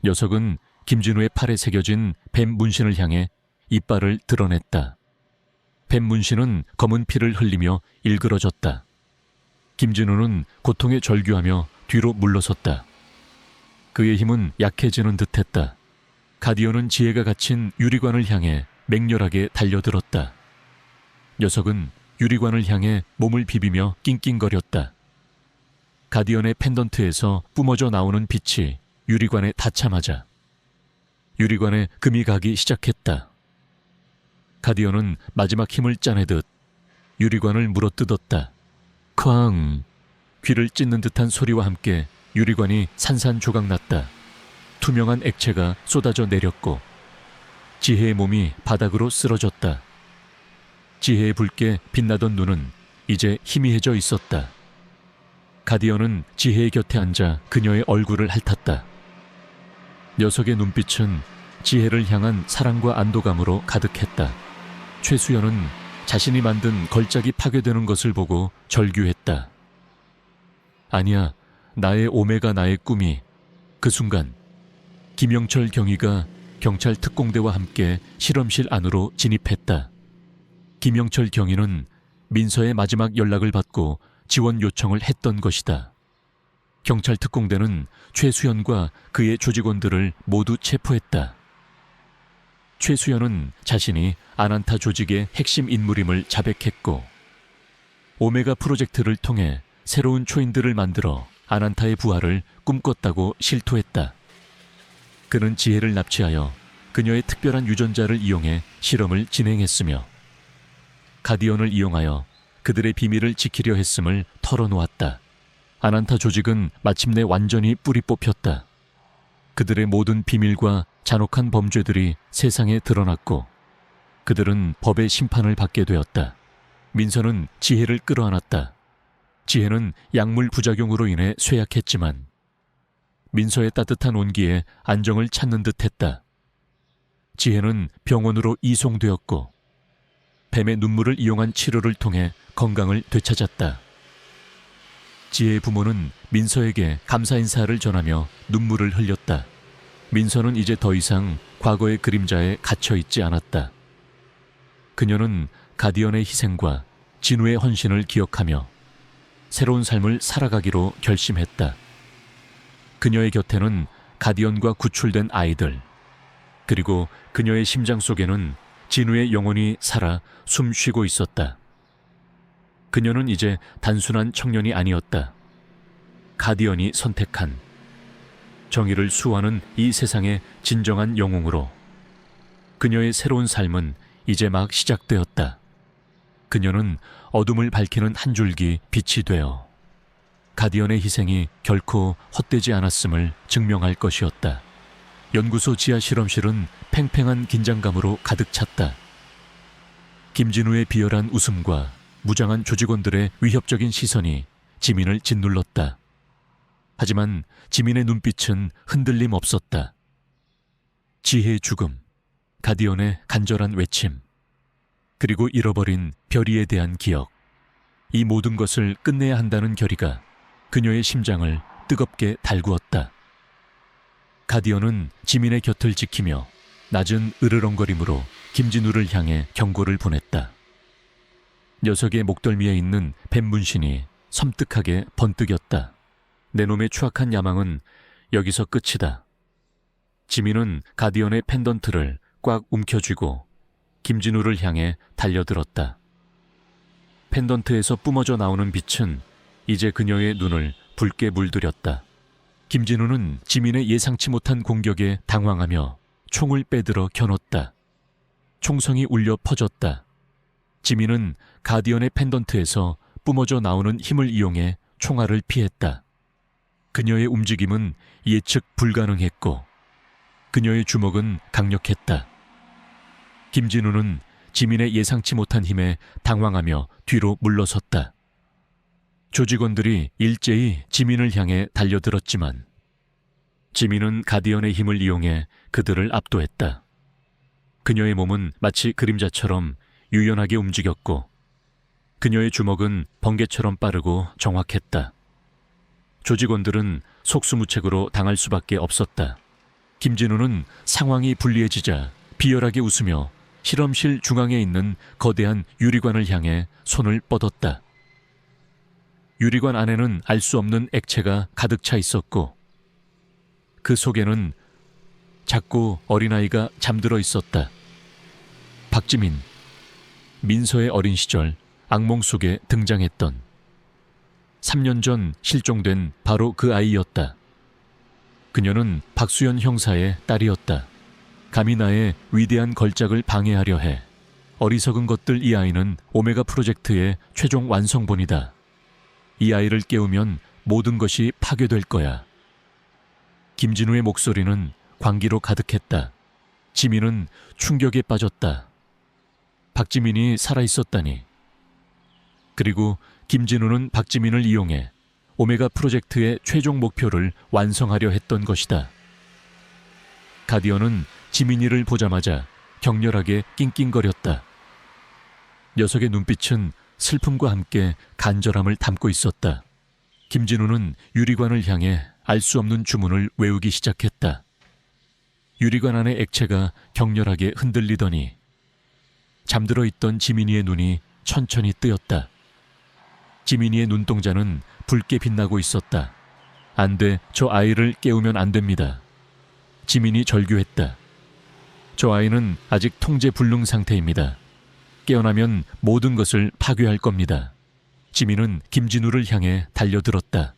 녀석은 김진우의 팔에 새겨진 뱀 문신을 향해 이빨을 드러냈다. 뱀 문신은 검은 피를 흘리며 일그러졌다. 김진우는 고통에 절규하며 뒤로 물러섰다. 그의 힘은 약해지는 듯했다. 가디언은 지혜가 갇힌 유리관을 향해 맹렬하게 달려들었다. 녀석은 유리관을 향해 몸을 비비며 낑낑거렸다. 가디언의 펜던트에서 뿜어져 나오는 빛이 유리관에 닿자마자 유리관에 금이 가기 시작했다. 가디언은 마지막 힘을 짜내듯 유리관을 물어뜯었다. 쾅! 귀를 찢는 듯한 소리와 함께 유리관이 산산조각났다. 투명한 액체가 쏟아져 내렸고 지혜의 몸이 바닥으로 쓰러졌다. 지혜의 붉게 빛나던 눈은 이제 희미해져 있었다. 가디언은 지혜의 곁에 앉아 그녀의 얼굴을 핥았다. 녀석의 눈빛은 지혜를 향한 사랑과 안도감으로 가득했다. 최수연은 자신이 만든 걸작이 파괴되는 것을 보고 절규했다. 아니야, 나의 오메가 나의 꿈이. 그 순간 김영철 경위가 경찰 특공대와 함께 실험실 안으로 진입했다. 김영철 경위는 민서의 마지막 연락을 받고 지원 요청을 했던 것이다. 경찰 특공대는 최수연과 그의 조직원들을 모두 체포했다. 최수연은 자신이 아난타 조직의 핵심 인물임을 자백했고, 오메가 프로젝트를 통해 새로운 초인들을 만들어 아난타의 부활을 꿈꿨다고 실토했다. 그는 지혜를 납치하여 그녀의 특별한 유전자를 이용해 실험을 진행했으며, 가디언을 이용하여 그들의 비밀을 지키려 했음을 털어놓았다. 아난타 조직은 마침내 완전히 뿌리 뽑혔다. 그들의 모든 비밀과 잔혹한 범죄들이 세상에 드러났고, 그들은 법의 심판을 받게 되었다. 민서는 지혜를 끌어안았다. 지혜는 약물 부작용으로 인해 쇠약했지만 민서의 따뜻한 온기에 안정을 찾는 듯했다. 지혜는 병원으로 이송되었고 뱀의 눈물을 이용한 치료를 통해 건강을 되찾았다. 지혜의 부모는 민서에게 감사 인사를 전하며 눈물을 흘렸다. 민서는 이제 더 이상 과거의 그림자에 갇혀있지 않았다. 그녀는 가디언의 희생과 진우의 헌신을 기억하며 새로운 삶을 살아가기로 결심했다. 그녀의 곁에는 가디언과 구출된 아이들, 그리고 그녀의 심장 속에는 진우의 영혼이 살아 숨쉬고 있었다. 그녀는 이제 단순한 청년이 아니었다. 가디언이 선택한 정의를 수호하는 이 세상의 진정한 영웅으로. 그녀의 새로운 삶은 이제 막 시작되었다. 그녀는 어둠을 밝히는 한 줄기 빛이 되어 가디언의 희생이 결코 헛되지 않았음을 증명할 것이었다. 연구소 지하 실험실은 팽팽한 긴장감으로 가득 찼다. 김진우의 비열한 웃음과 무장한 조직원들의 위협적인 시선이 지민을 짓눌렀다. 하지만 지민의 눈빛은 흔들림 없었다. 지혜의 죽음, 가디언의 간절한 외침, 그리고 잃어버린 별이에 대한 기억. 이 모든 것을 끝내야 한다는 결의가 그녀의 심장을 뜨겁게 달구었다. 가디언은 지민의 곁을 지키며 낮은 으르렁거림으로 김진우를 향해 경고를 보냈다. 녀석의 목덜미에 있는 뱀 문신이 섬뜩하게 번뜩였다. 내 놈의 추악한 야망은 여기서 끝이다. 지민은 가디언의 펜던트를 꽉 움켜쥐고 김진우를 향해 달려들었다. 펜던트에서 뿜어져 나오는 빛은 이제 그녀의 눈을 붉게 물들였다. 김진우는 지민의 예상치 못한 공격에 당황하며 총을 빼들어 겨눴다. 총성이 울려 퍼졌다. 지민은 가디언의 펜던트에서 뿜어져 나오는 힘을 이용해 총알을 피했다. 그녀의 움직임은 예측 불가능했고 그녀의 주먹은 강력했다. 김진우는 지민의 예상치 못한 힘에 당황하며 뒤로 물러섰다. 조직원들이 일제히 지민을 향해 달려들었지만 지민은 가디언의 힘을 이용해 그들을 압도했다. 그녀의 몸은 마치 그림자처럼 유연하게 움직였고 그녀의 주먹은 번개처럼 빠르고 정확했다. 조직원들은 속수무책으로 당할 수밖에 없었다. 김진우는 상황이 불리해지자 비열하게 웃으며 실험실 중앙에 있는 거대한 유리관을 향해 손을 뻗었다. 유리관 안에는 알 수 없는 액체가 가득 차 있었고 그 속에는 작고 어린아이가 잠들어 있었다. 박지민, 민서의 어린 시절 악몽 속에 등장했던 3년 전 실종된 바로 그 아이였다. 그녀는 박수연 형사의 딸이었다. 감히 나의 위대한 걸작을 방해하려 해. 어리석은 것들. 이 아이는 오메가 프로젝트의 최종 완성본이다. 이 아이를 깨우면 모든 것이 파괴될 거야. 김진우의 목소리는 광기로 가득했다. 지민은 충격에 빠졌다. 박지민이 살아있었다니. 그리고 김진우는 박지민을 이용해 오메가 프로젝트의 최종 목표를 완성하려 했던 것이다. 가디언은 지민이를 보자마자 격렬하게 낑낑거렸다. 녀석의 눈빛은 슬픔과 함께 간절함을 담고 있었다. 김진우는 유리관을 향해 알 수 없는 주문을 외우기 시작했다. 유리관 안의 액체가 격렬하게 흔들리더니 잠들어 있던 지민이의 눈이 천천히 뜨였다. 지민이의 눈동자는 붉게 빛나고 있었다. 안 돼, 저 아이를 깨우면 안 됩니다. 지민이 절규했다. 저 아이는 아직 통제 불능 상태입니다. 깨어나면 모든 것을 파괴할 겁니다. 지민은 김진우를 향해 달려들었다.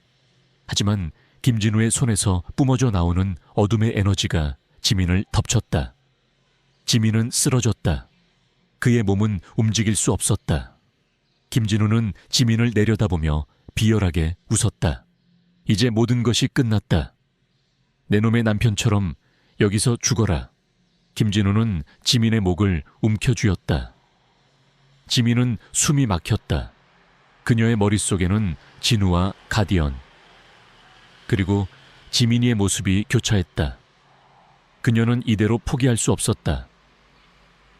하지만 김진우의 손에서 뿜어져 나오는 어둠의 에너지가 지민을 덮쳤다. 지민은 쓰러졌다. 그의 몸은 움직일 수 없었다. 김진우는 지민을 내려다보며 비열하게 웃었다. 이제 모든 것이 끝났다. 내 놈의 남편처럼 여기서 죽어라. 김진우는 지민의 목을 움켜쥐었다. 지민은 숨이 막혔다. 그녀의 머릿속에는 진우와 가디언, 그리고 지민이의 모습이 교차했다. 그녀는 이대로 포기할 수 없었다.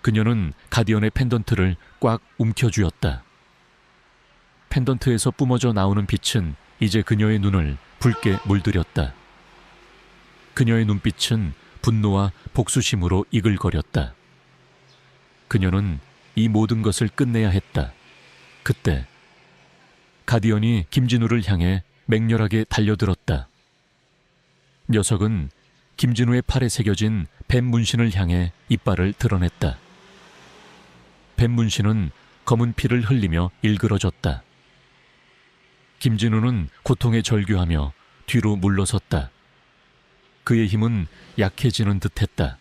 그녀는 가디언의 펜던트를 꽉 움켜쥐었다. 펜던트에서 뿜어져 나오는 빛은 이제 그녀의 눈을 붉게 물들였다. 그녀의 눈빛은 분노와 복수심으로 이글거렸다. 그녀는 이 모든 것을 끝내야 했다. 그때 가디언이 김진우를 향해 맹렬하게 달려들었다. 녀석은 김진우의 팔에 새겨진 뱀 문신을 향해 이빨을 드러냈다. 뱀 문신은 검은 피를 흘리며 일그러졌다. 김진우는 고통에 절규하며 뒤로 물러섰다. 그의 힘은 약해지는 듯했다.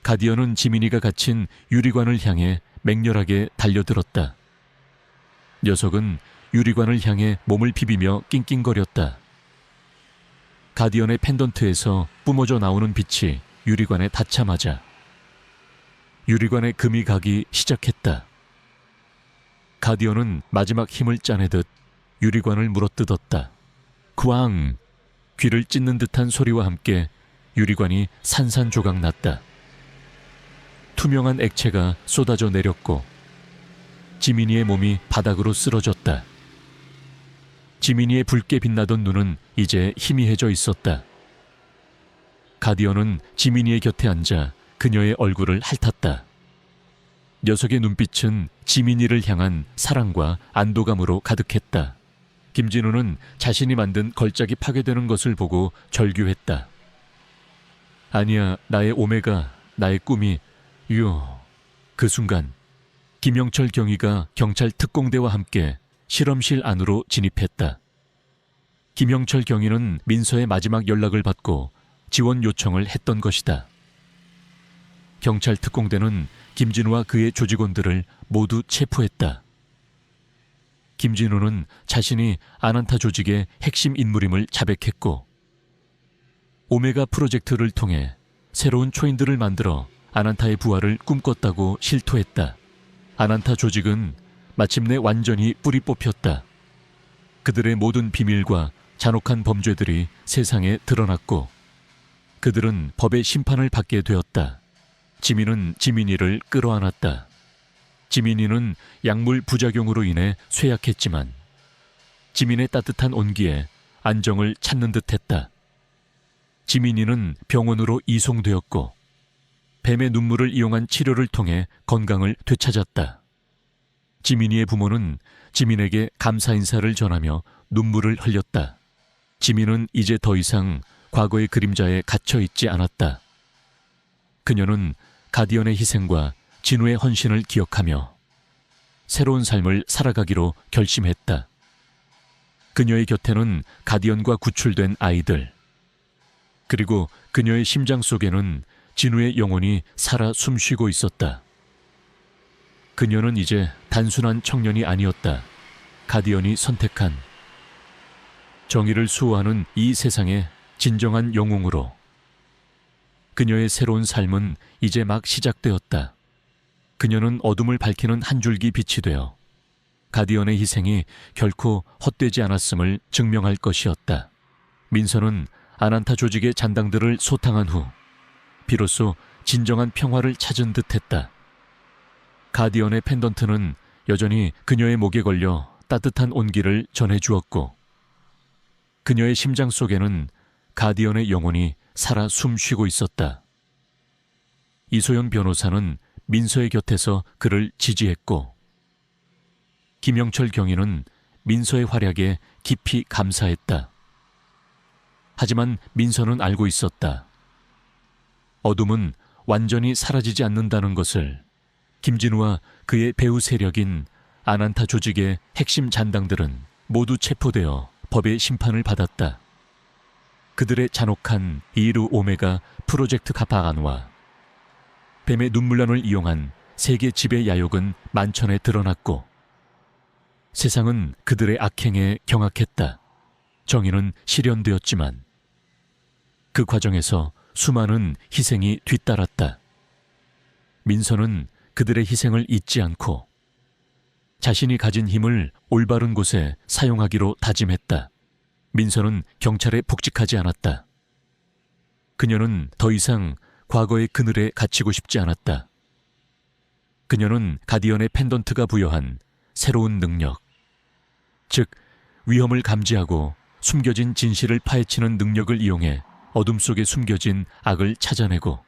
가디언은 지민이가 갇힌 유리관을 향해 맹렬하게 달려들었다. 녀석은 유리관을 향해 몸을 비비며 낑낑거렸다. 가디언의 펜던트에서 뿜어져 나오는 빛이 유리관에 닿자마자 유리관의 금이 가기 시작했다. 가디언은 마지막 힘을 짜내듯 유리관을 물어뜯었다. 쾅! 귀를 찢는 듯한 소리와 함께 유리관이 산산조각 났다. 투명한 액체가 쏟아져 내렸고 지민이의 몸이 바닥으로 쓰러졌다. 지민이의 붉게 빛나던 눈은 이제 희미해져 있었다. 가디언은 지민이의 곁에 앉아 그녀의 얼굴을 핥았다. 녀석의 눈빛은 지민이를 향한 사랑과 안도감으로 가득했다. 김진우는 자신이 만든 걸작이 파괴되는 것을 보고 절규했다. 아니야, 나의 오메가, 나의 꿈이 그 순간 김영철 경위가 경찰 특공대와 함께 실험실 안으로 진입했다. 김영철 경위는 민서의 마지막 연락을 받고 지원 요청을 했던 것이다. 경찰 특공대는 김진우와 그의 조직원들을 모두 체포했다. 김진우는 자신이 아난타 조직의 핵심 인물임을 자백했고 오메가 프로젝트를 통해 새로운 초인들을 만들어 아난타의 부활을 꿈꿨다고 실토했다. 아난타 조직은 마침내 완전히 뿌리 뽑혔다. 그들의 모든 비밀과 잔혹한 범죄들이 세상에 드러났고 그들은 법의 심판을 받게 되었다. 지민은 지민이를 끌어안았다. 지민이는 약물 부작용으로 인해 쇠약했지만 지민의 따뜻한 온기에 안정을 찾는 듯했다. 지민이는 병원으로 이송되었고 뱀의 눈물을 이용한 치료를 통해 건강을 되찾았다. 지민이의 부모는 지민에게 감사 인사를 전하며 눈물을 흘렸다. 지민은 이제 더 이상 과거의 그림자에 갇혀 있지 않았다. 그녀는 가디언의 희생과 진우의 헌신을 기억하며 새로운 삶을 살아가기로 결심했다. 그녀의 곁에는 가디언과 구출된 아이들, 그리고 그녀의 심장 속에는 진우의 영혼이 살아 숨쉬고 있었다. 그녀는 이제 단순한 청년이 아니었다. 가디언이 선택한 정의를 수호하는 이 세상의 진정한 영웅으로. 그녀의 새로운 삶은 이제 막 시작되었다. 그녀는 어둠을 밝히는 한 줄기 빛이 되어 가디언의 희생이 결코 헛되지 않았음을 증명할 것이었다. 민서는 아난타 조직의 잔당들을 소탕한 후 비로소 진정한 평화를 찾은 듯했다. 가디언의 펜던트는 여전히 그녀의 목에 걸려 따뜻한 온기를 전해주었고, 그녀의 심장 속에는 가디언의 영혼이 살아 숨쉬고 있었다. 이소연 변호사는 민서의 곁에서 그를 지지했고, 김영철 경위는 민서의 활약에 깊이 감사했다. 하지만 민서는 알고 있었다. 어둠은 완전히 사라지지 않는다는 것을. 김진우와 그의 배후 세력인 아난타 조직의 핵심 잔당들은 모두 체포되어 법의 심판을 받았다. 그들의 잔혹한 이루 오메가 프로젝트 카파안와 뱀의 눈물난을 이용한 세계 지배 야욕은 만천에 드러났고, 세상은 그들의 악행에 경악했다. 정의는 실현되었지만 그 과정에서 수많은 희생이 뒤따랐다. 민서는 그들의 희생을 잊지 않고 자신이 가진 힘을 올바른 곳에 사용하기로 다짐했다. 민서는 경찰에 복직하지 않았다. 그녀는 더 이상 과거의 그늘에 갇히고 싶지 않았다. 그녀는 가디언의 펜던트가 부여한 새로운 능력, 즉 위험을 감지하고 숨겨진 진실을 파헤치는 능력을 이용해 어둠 속에 숨겨진 악을 찾아내고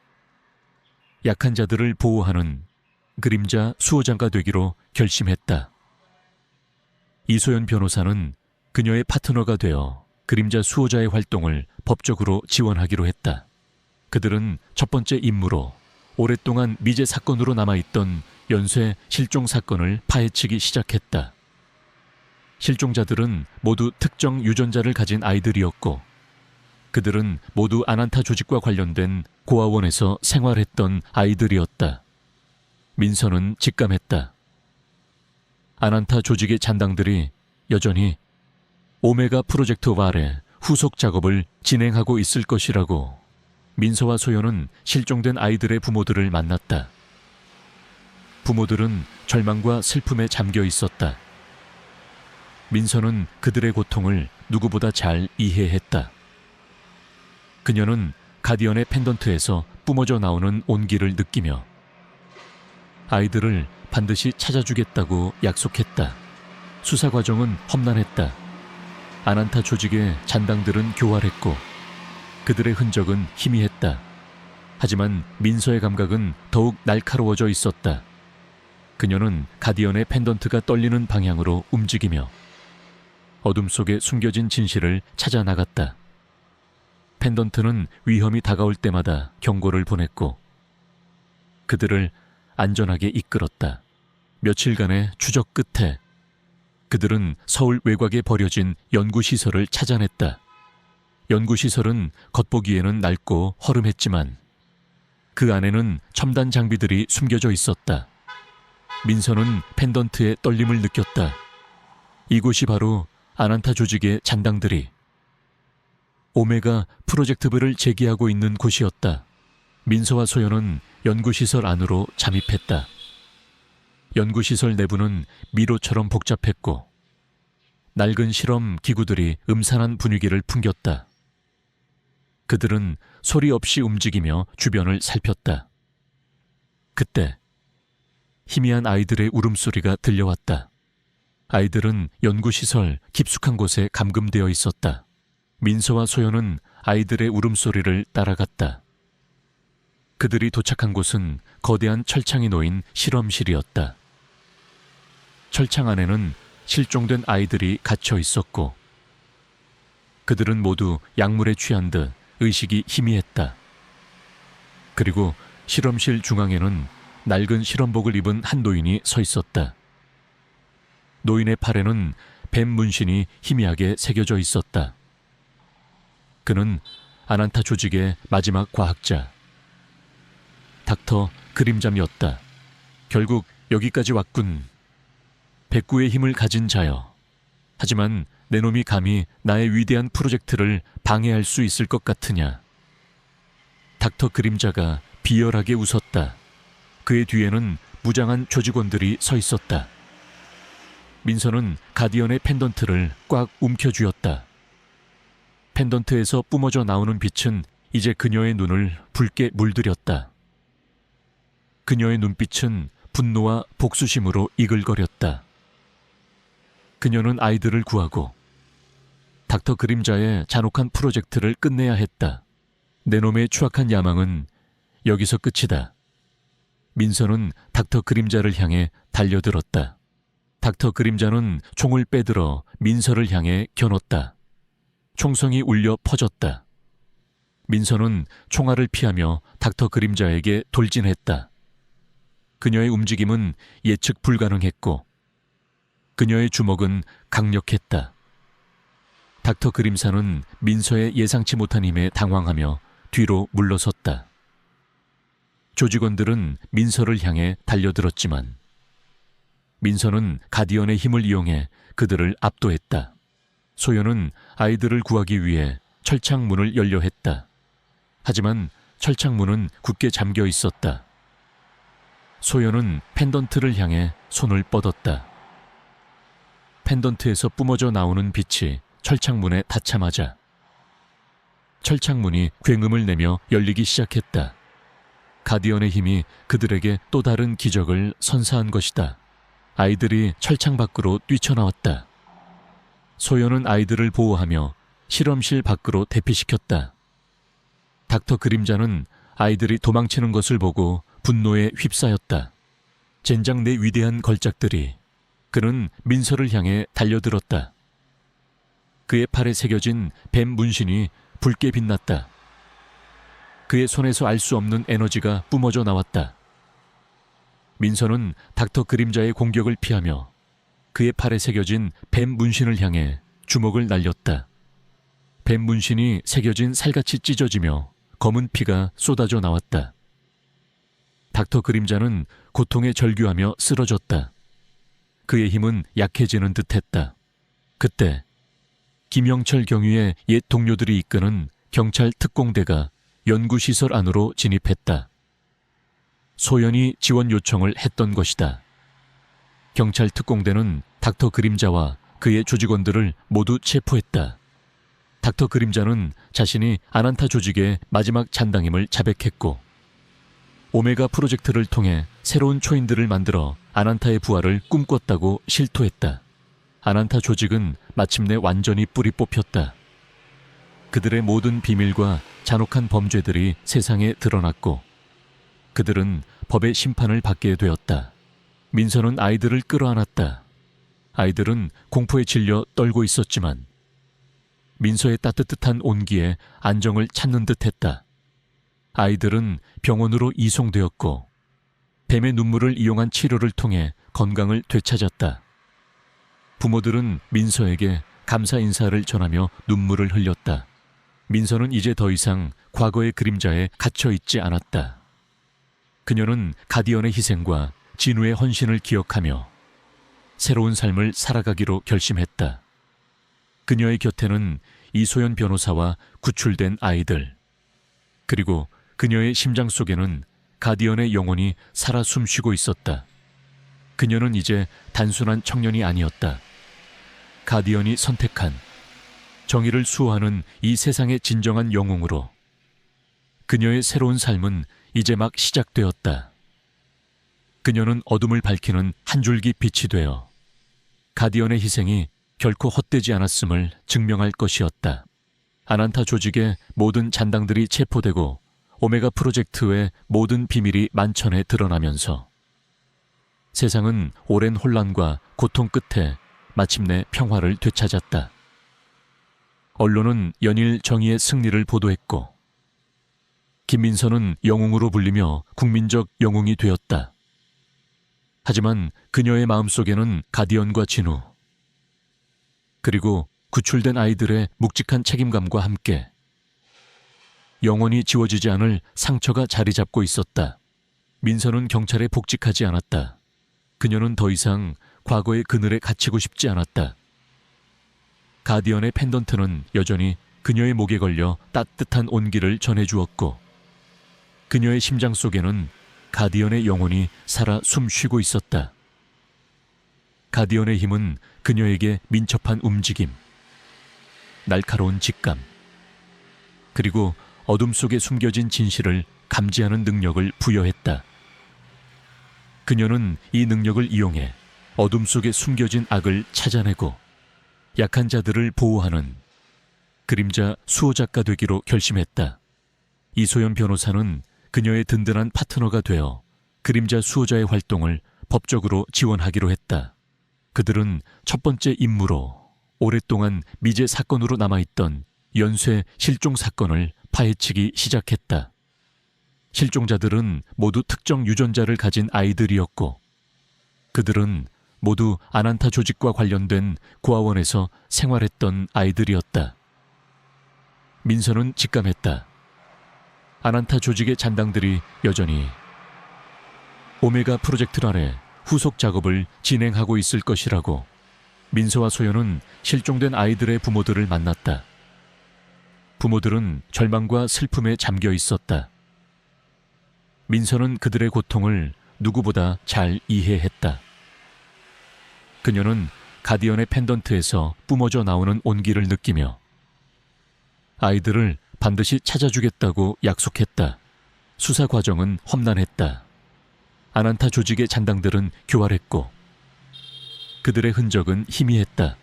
약한 자들을 보호하는 그림자 수호자가 되기로 결심했다. 이소연 변호사는 그녀의 파트너가 되어 그림자 수호자의 활동을 법적으로 지원하기로 했다. 그들은 첫 번째 임무로 오랫동안 미제 사건으로 남아있던 연쇄 실종 사건을 파헤치기 시작했다. 실종자들은 모두 특정 유전자를 가진 아이들이었고, 그들은 모두 아난타 조직과 관련된 고아원에서 생활했던 아이들이었다. 민서는 직감했다. 아난타 조직의 잔당들이 여전히 오메가 프로젝트 아래 후속 작업을 진행하고 있을 것이라고. 민서와 소연은 실종된 아이들의 부모들을 만났다. 부모들은 절망과 슬픔에 잠겨 있었다. 민서는 그들의 고통을 누구보다 잘 이해했다. 그녀는 가디언의 펜던트에서 뿜어져 나오는 온기를 느끼며 아이들을 반드시 찾아주겠다고 약속했다. 수사 과정은 험난했다. 아난타 조직의 잔당들은 교활했고 그들의 흔적은 희미했다. 하지만 민서의 감각은 더욱 날카로워져 있었다. 그녀는 가디언의 펜던트가 떨리는 방향으로 움직이며 어둠 속에 숨겨진 진실을 찾아 나갔다. 펜던트는 위험이 다가올 때마다 경고를 보냈고 그들을 안전하게 이끌었다. 며칠간의 추적 끝에 그들은 서울 외곽에 버려진 연구시설을 찾아냈다. 연구시설은 겉보기에는 낡고 허름했지만 그 안에는 첨단 장비들이 숨겨져 있었다. 민서는 펜던트의 떨림을 느꼈다. 이곳이 바로 아난타 조직의 잔당들이 오메가 프로젝트부를 제기하고 있는 곳이었다. 민서와 소연은 연구시설 안으로 잠입했다. 연구시설 내부는 미로처럼 복잡했고 낡은 실험 기구들이 음산한 분위기를 풍겼다. 그들은 소리 없이 움직이며 주변을 살폈다. 그때 희미한 아이들의 울음소리가 들려왔다. 아이들은 연구시설 깊숙한 곳에 감금되어 있었다. 민서와 소연은 아이들의 울음소리를 따라갔다. 그들이 도착한 곳은 거대한 철창이 놓인 실험실이었다. 철창 안에는 실종된 아이들이 갇혀 있었고 그들은 모두 약물에 취한 듯 의식이 희미했다. 그리고 실험실 중앙에는 낡은 실험복을 입은 한 노인이 서 있었다. 노인의 팔에는 뱀 문신이 희미하게 새겨져 있었다. 그는 아난타 조직의 마지막 과학자 닥터 그림잠이었다. 결국 여기까지 왔군. 백구의 힘을 가진 자여. 하지만 내 놈이 감히 나의 위대한 프로젝트를 방해할 수 있을 것 같으냐. 닥터 그림자가 비열하게 웃었다. 그의 뒤에는 무장한 조직원들이 서 있었다. 민서는 가디언의 펜던트를 꽉 움켜쥐었다. 펜던트에서 뿜어져 나오는 빛은 이제 그녀의 눈을 붉게 물들였다. 그녀의 눈빛은 분노와 복수심으로 이글거렸다. 그녀는 아이들을 구하고 닥터 그림자의 잔혹한 프로젝트를 끝내야 했다. 내 놈의 추악한 야망은 여기서 끝이다. 민서는 닥터 그림자를 향해 달려들었다. 닥터 그림자는 총을 빼들어 민서를 향해 겨눴다. 총성이 울려 퍼졌다. 민서는 총알을 피하며 닥터 그림자에게 돌진했다. 그녀의 움직임은 예측 불가능했고 그녀의 주먹은 강력했다. 닥터 그림사는 민서의 예상치 못한 힘에 당황하며 뒤로 물러섰다. 조직원들은 민서를 향해 달려들었지만 민서는 가디언의 힘을 이용해 그들을 압도했다. 소연은 아이들을 구하기 위해 철창문을 열려 했다. 하지만 철창문은 굳게 잠겨 있었다. 소연은 펜던트를 향해 손을 뻗었다. 펜던트에서 뿜어져 나오는 빛이 철창문에 닿자마자 철창문이 굉음을 내며 열리기 시작했다. 가디언의 힘이 그들에게 또 다른 기적을 선사한 것이다. 아이들이 철창 밖으로 뛰쳐나왔다. 소연은 아이들을 보호하며 실험실 밖으로 대피시켰다. 닥터 그림자는 아이들이 도망치는 것을 보고 분노에 휩싸였다. 젠장 내 위대한 걸작들이. 그는 민서를 향해 달려들었다. 그의 팔에 새겨진 뱀 문신이 붉게 빛났다. 그의 손에서 알 수 없는 에너지가 뿜어져 나왔다. 민서는 닥터 그림자의 공격을 피하며 그의 팔에 새겨진 뱀 문신을 향해 주먹을 날렸다. 뱀 문신이 새겨진 살같이 찢어지며 검은 피가 쏟아져 나왔다. 닥터 그림자는 고통에 절규하며 쓰러졌다. 그의 힘은 약해지는 듯했다. 그때 김영철 경위의 옛 동료들이 이끄는 경찰 특공대가 연구시설 안으로 진입했다. 소연이 지원 요청을 했던 것이다. 경찰 특공대는 닥터 그림자와 그의 조직원들을 모두 체포했다. 닥터 그림자는 자신이 아난타 조직의 마지막 잔당임을 자백했고 오메가 프로젝트를 통해 새로운 초인들을 만들어 아난타의 부활을 꿈꿨다고 실토했다. 아난타 조직은 마침내 완전히 뿌리 뽑혔다. 그들의 모든 비밀과 잔혹한 범죄들이 세상에 드러났고 그들은 법의 심판을 받게 되었다. 민서는 아이들을 끌어안았다. 아이들은 공포에 질려 떨고 있었지만 민서의 따뜻한 온기에 안정을 찾는 듯했다. 아이들은 병원으로 이송되었고 뱀의 눈물을 이용한 치료를 통해 건강을 되찾았다. 부모들은 민서에게 감사 인사를 전하며 눈물을 흘렸다. 민서는 이제 더 이상 과거의 그림자에 갇혀있지 않았다. 그녀는 가디언의 희생과 진우의 헌신을 기억하며 새로운 삶을 살아가기로 결심했다. 그녀의 곁에는 이소연 변호사와 구출된 아이들, 그리고 그녀의 심장 속에는 가디언의 영혼이 살아 숨쉬고 있었다. 그녀는 이제 단순한 청년이 아니었다. 가디언이 선택한 정의를 수호하는 이 세상의 진정한 영웅으로 그녀의 새로운 삶은 이제 막 시작되었다. 그녀는 어둠을 밝히는 한 줄기 빛이 되어 가디언의 희생이 결코 헛되지 않았음을 증명할 것이었다. 아난타 조직의 모든 잔당들이 체포되고 오메가 프로젝트의 모든 비밀이 만천에 드러나면서 세상은 오랜 혼란과 고통 끝에 마침내 평화를 되찾았다. 언론은 연일 정의의 승리를 보도했고 김민서는 영웅으로 불리며 국민적 영웅이 되었다. 하지만 그녀의 마음속에는 가디언과 진우, 그리고 구출된 아이들의 묵직한 책임감과 함께 영원히 지워지지 않을 상처가 자리 잡고 있었다. 민서는 경찰에 복직하지 않았다. 그녀는 더 이상 과거의 그늘에 갇히고 싶지 않았다. 가디언의 펜던트는 여전히 그녀의 목에 걸려 따뜻한 온기를 전해주었고 그녀의 심장 속에는 가디언의 영혼이 살아 숨쉬고 있었다. 가디언의 힘은 그녀에게 민첩한 움직임, 날카로운 직감, 그리고 어둠 속에 숨겨진 진실을 감지하는 능력을 부여했다. 그녀는 이 능력을 이용해 어둠 속에 숨겨진 악을 찾아내고 약한 자들을 보호하는 그림자 수호자가 되기로 결심했다. 이소연 변호사는 그녀의 든든한 파트너가 되어 그림자 수호자의 활동을 법적으로 지원하기로 했다. 그들은 첫 번째 임무로 오랫동안 미제 사건으로 남아있던 연쇄 실종 사건을 파헤치기 시작했다. 실종자들은 모두 특정 유전자를 가진 아이들이었고 그들은 모두 아난타 조직과 관련된 고아원에서 생활했던 아이들이었다. 민서는 직감했다. 아난타 조직의 잔당들이 여전히 오메가 프로젝트 아래 후속 작업을 진행하고 있을 것이라고. 민서와 소연은 실종된 아이들의 부모들을 만났다. 부모들은 절망과 슬픔에 잠겨 있었다. 민서는 그들의 고통을 누구보다 잘 이해했다. 그녀는 가디언의 펜던트에서 뿜어져 나오는 온기를 느끼며 아이들을 반드시 찾아주겠다고 약속했다. 수사 과정은 험난했다. 아난타 조직의 잔당들은 교활했고 그들의 흔적은 희미했다.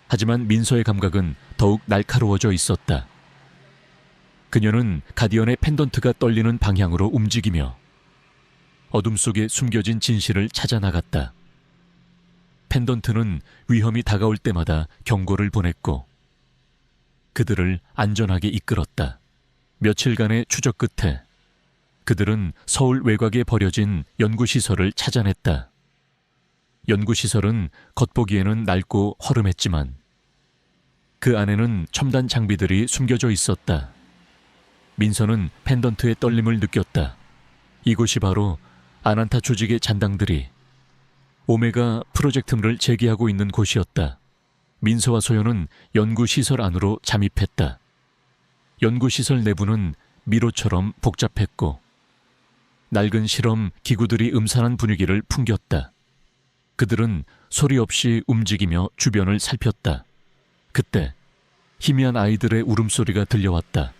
하지만 민서의 감각은 더욱 날카로워져 있었다. 그녀는 가디언의 펜던트가 떨리는 방향으로 움직이며 어둠 속에 숨겨진 진실을 찾아 나갔다. 펜던트는 위험이 다가올 때마다 경고를 보냈고 그들을 안전하게 이끌었다. 며칠간의 추적 끝에 그들은 서울 외곽에 버려진 연구시설을 찾아냈다. 연구시설은 겉보기에는 낡고 허름했지만 그 안에는 첨단 장비들이 숨겨져 있었다. 민서는 펜던트의 떨림을 느꼈다. 이곳이 바로 아난타 조직의 잔당들이 오메가 프로젝트를 재개하고 있는 곳이었다. 민서와 소연은 연구시설 안으로 잠입했다. 연구시설 내부는 미로처럼 복잡했고 낡은 실험 기구들이 음산한 분위기를 풍겼다. 그들은 소리 없이 움직이며 주변을 살폈다. 그때 희미한 아이들의 울음소리가 들려왔다.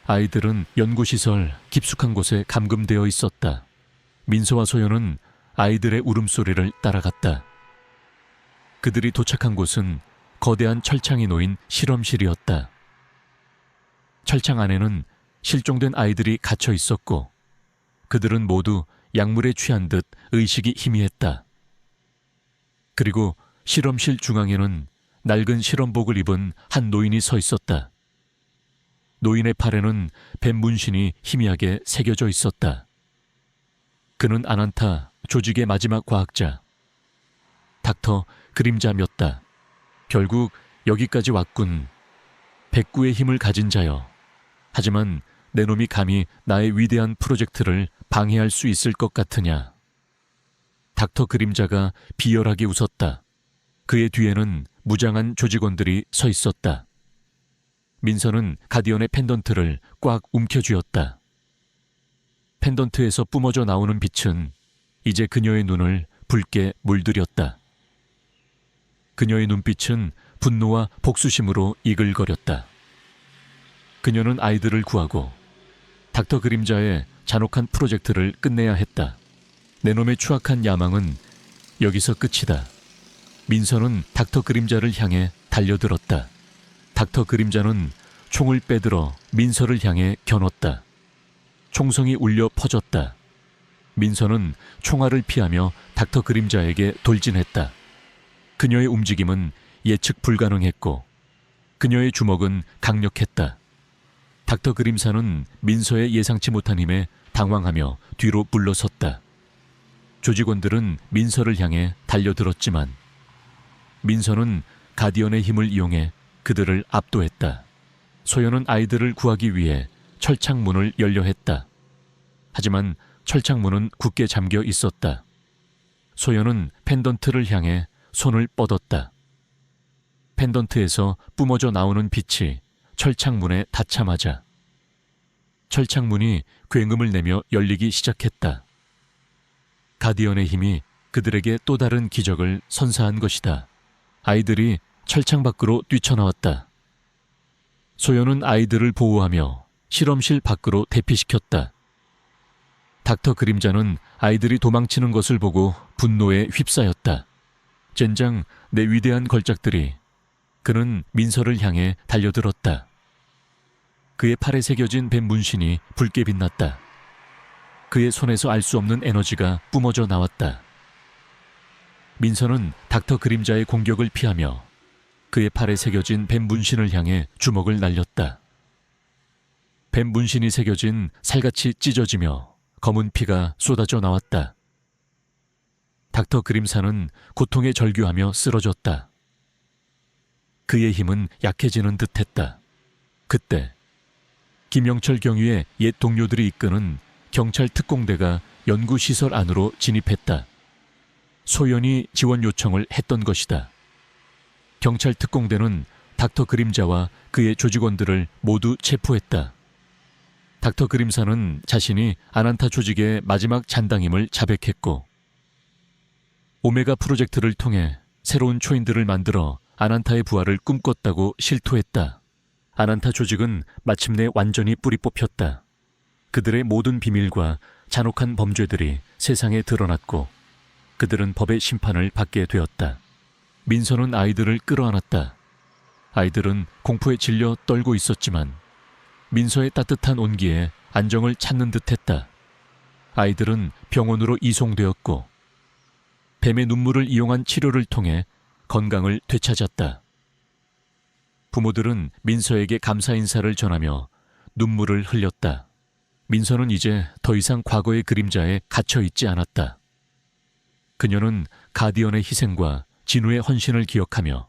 아이들은 연구시설 깊숙한 곳에 감금되어 있었다. 민서와 소연은 아이들의 울음소리를 따라갔다. 그들이 도착한 곳은 거대한 철창이 놓인 실험실이었다. 철창 안에는 실종된 아이들이 갇혀 있었고 그들은 모두 약물에 취한 듯 의식이 희미했다. 그리고 실험실 중앙에는 낡은 실험복을 입은 한 노인이 서 있었다. 노인의 팔에는 뱀 문신이 희미하게 새겨져 있었다. 그는 아난타 조직의 마지막 과학자, 닥터 그림자였다. 결국 여기까지 왔군. 백구의 힘을 가진 자여. 하지만 내 놈이 감히 나의 위대한 프로젝트를 방해할 수 있을 것 같으냐. 닥터 그림자가 비열하게 웃었다. 그의 뒤에는 무장한 조직원들이 서 있었다. 민서는 가디언의 펜던트를 꽉 움켜쥐었다. 펜던트에서 뿜어져 나오는 빛은 이제 그녀의 눈을 붉게 물들였다. 그녀의 눈빛은 분노와 복수심으로 이글거렸다. 그녀는 아이들을 구하고 닥터 그림자의 잔혹한 프로젝트를 끝내야 했다. 내 놈의 추악한 야망은 여기서 끝이다. 민서는 닥터 그림자를 향해 달려들었다. 닥터 그림자는 총을 빼들어 민서를 향해 겨눴다. 총성이 울려 퍼졌다. 민서는 총알을 피하며 닥터 그림자에게 돌진했다. 그녀의 움직임은 예측 불가능했고 그녀의 주먹은 강력했다. 닥터 그림사는 민서의 예상치 못한 힘에 당황하며 뒤로 물러섰다. 조직원들은 민서를 향해 달려들었지만 민서는 가디언의 힘을 이용해 그들을 압도했다. 소연은 아이들을 구하기 위해 철창문을 열려 했다. 하지만 철창문은 굳게 잠겨 있었다. 소연은 펜던트를 향해 손을 뻗었다. 펜던트에서 뿜어져 나오는 빛이 철창문에 닿자마자 철창문이 굉음을 내며 열리기 시작했다. 가디언의 힘이 그들에게 또 다른 기적을 선사한 것이다. 아이들이 철창 밖으로 뛰쳐나왔다. 소연은 아이들을 보호하며 실험실 밖으로 대피시켰다. 닥터 그림자는 아이들이 도망치는 것을 보고 분노에 휩싸였다. 젠장, 내 위대한 걸작들이. 그는 민서를 향해 달려들었다. 그의 팔에 새겨진 뱀 문신이 붉게 빛났다. 그의 손에서 알 수 없는 에너지가 뿜어져 나왔다. 민서는 닥터 그림자의 공격을 피하며 그의 팔에 새겨진 뱀 문신을 향해 주먹을 날렸다. 뱀 문신이 새겨진 살같이 찢어지며 검은 피가 쏟아져 나왔다. 닥터 그림사는 고통에 절규하며 쓰러졌다. 그의 힘은 약해지는 듯했다. 그때 김영철 경위의 옛 동료들이 이끄는 경찰 특공대가 연구시설 안으로 진입했다. 소연이 지원 요청을 했던 것이다. 경찰 특공대는 닥터 그림자와 그의 조직원들을 모두 체포했다. 닥터 그림사는 자신이 아난타 조직의 마지막 잔당임을 자백했고 오메가 프로젝트를 통해 새로운 초인들을 만들어 아난타의 부활을 꿈꿨다고 실토했다. 아난타 조직은 마침내 완전히 뿌리 뽑혔다. 그들의 모든 비밀과 잔혹한 범죄들이 세상에 드러났고 그들은 법의 심판을 받게 되었다. 민서는 아이들을 끌어안았다. 아이들은 공포에 질려 떨고 있었지만 민서의 따뜻한 온기에 안정을 찾는 듯했다. 아이들은 병원으로 이송되었고 뱀의 눈물을 이용한 치료를 통해 건강을 되찾았다. 부모들은 민서에게 감사 인사를 전하며 눈물을 흘렸다. 민서는 이제 더 이상 과거의 그림자에 갇혀 있지 않았다. 그녀는 가디언의 희생과 진우의 헌신을 기억하며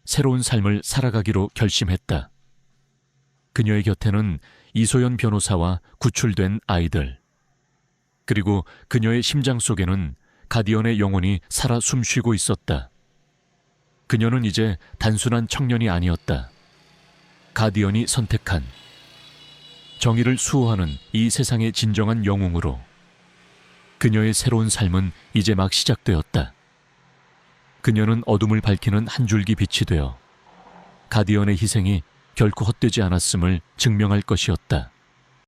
새로운 삶을 살아가기로 결심했다. 그녀의 곁에는 이소연 변호사와 구출된 아이들, 그리고 그녀의 심장 속에는 가디언의 영혼이 살아 숨쉬고 있었다. 그녀는 이제 단순한 청년이 아니었다. 가디언이 선택한 정의를 수호하는 이 세상의 진정한 영웅으로 그녀의 새로운 삶은 이제 막 시작되었다. 그녀는 어둠을 밝히는 한 줄기 빛이 되어 가디언의 희생이 결코 헛되지 않았음을 증명할 것이었다.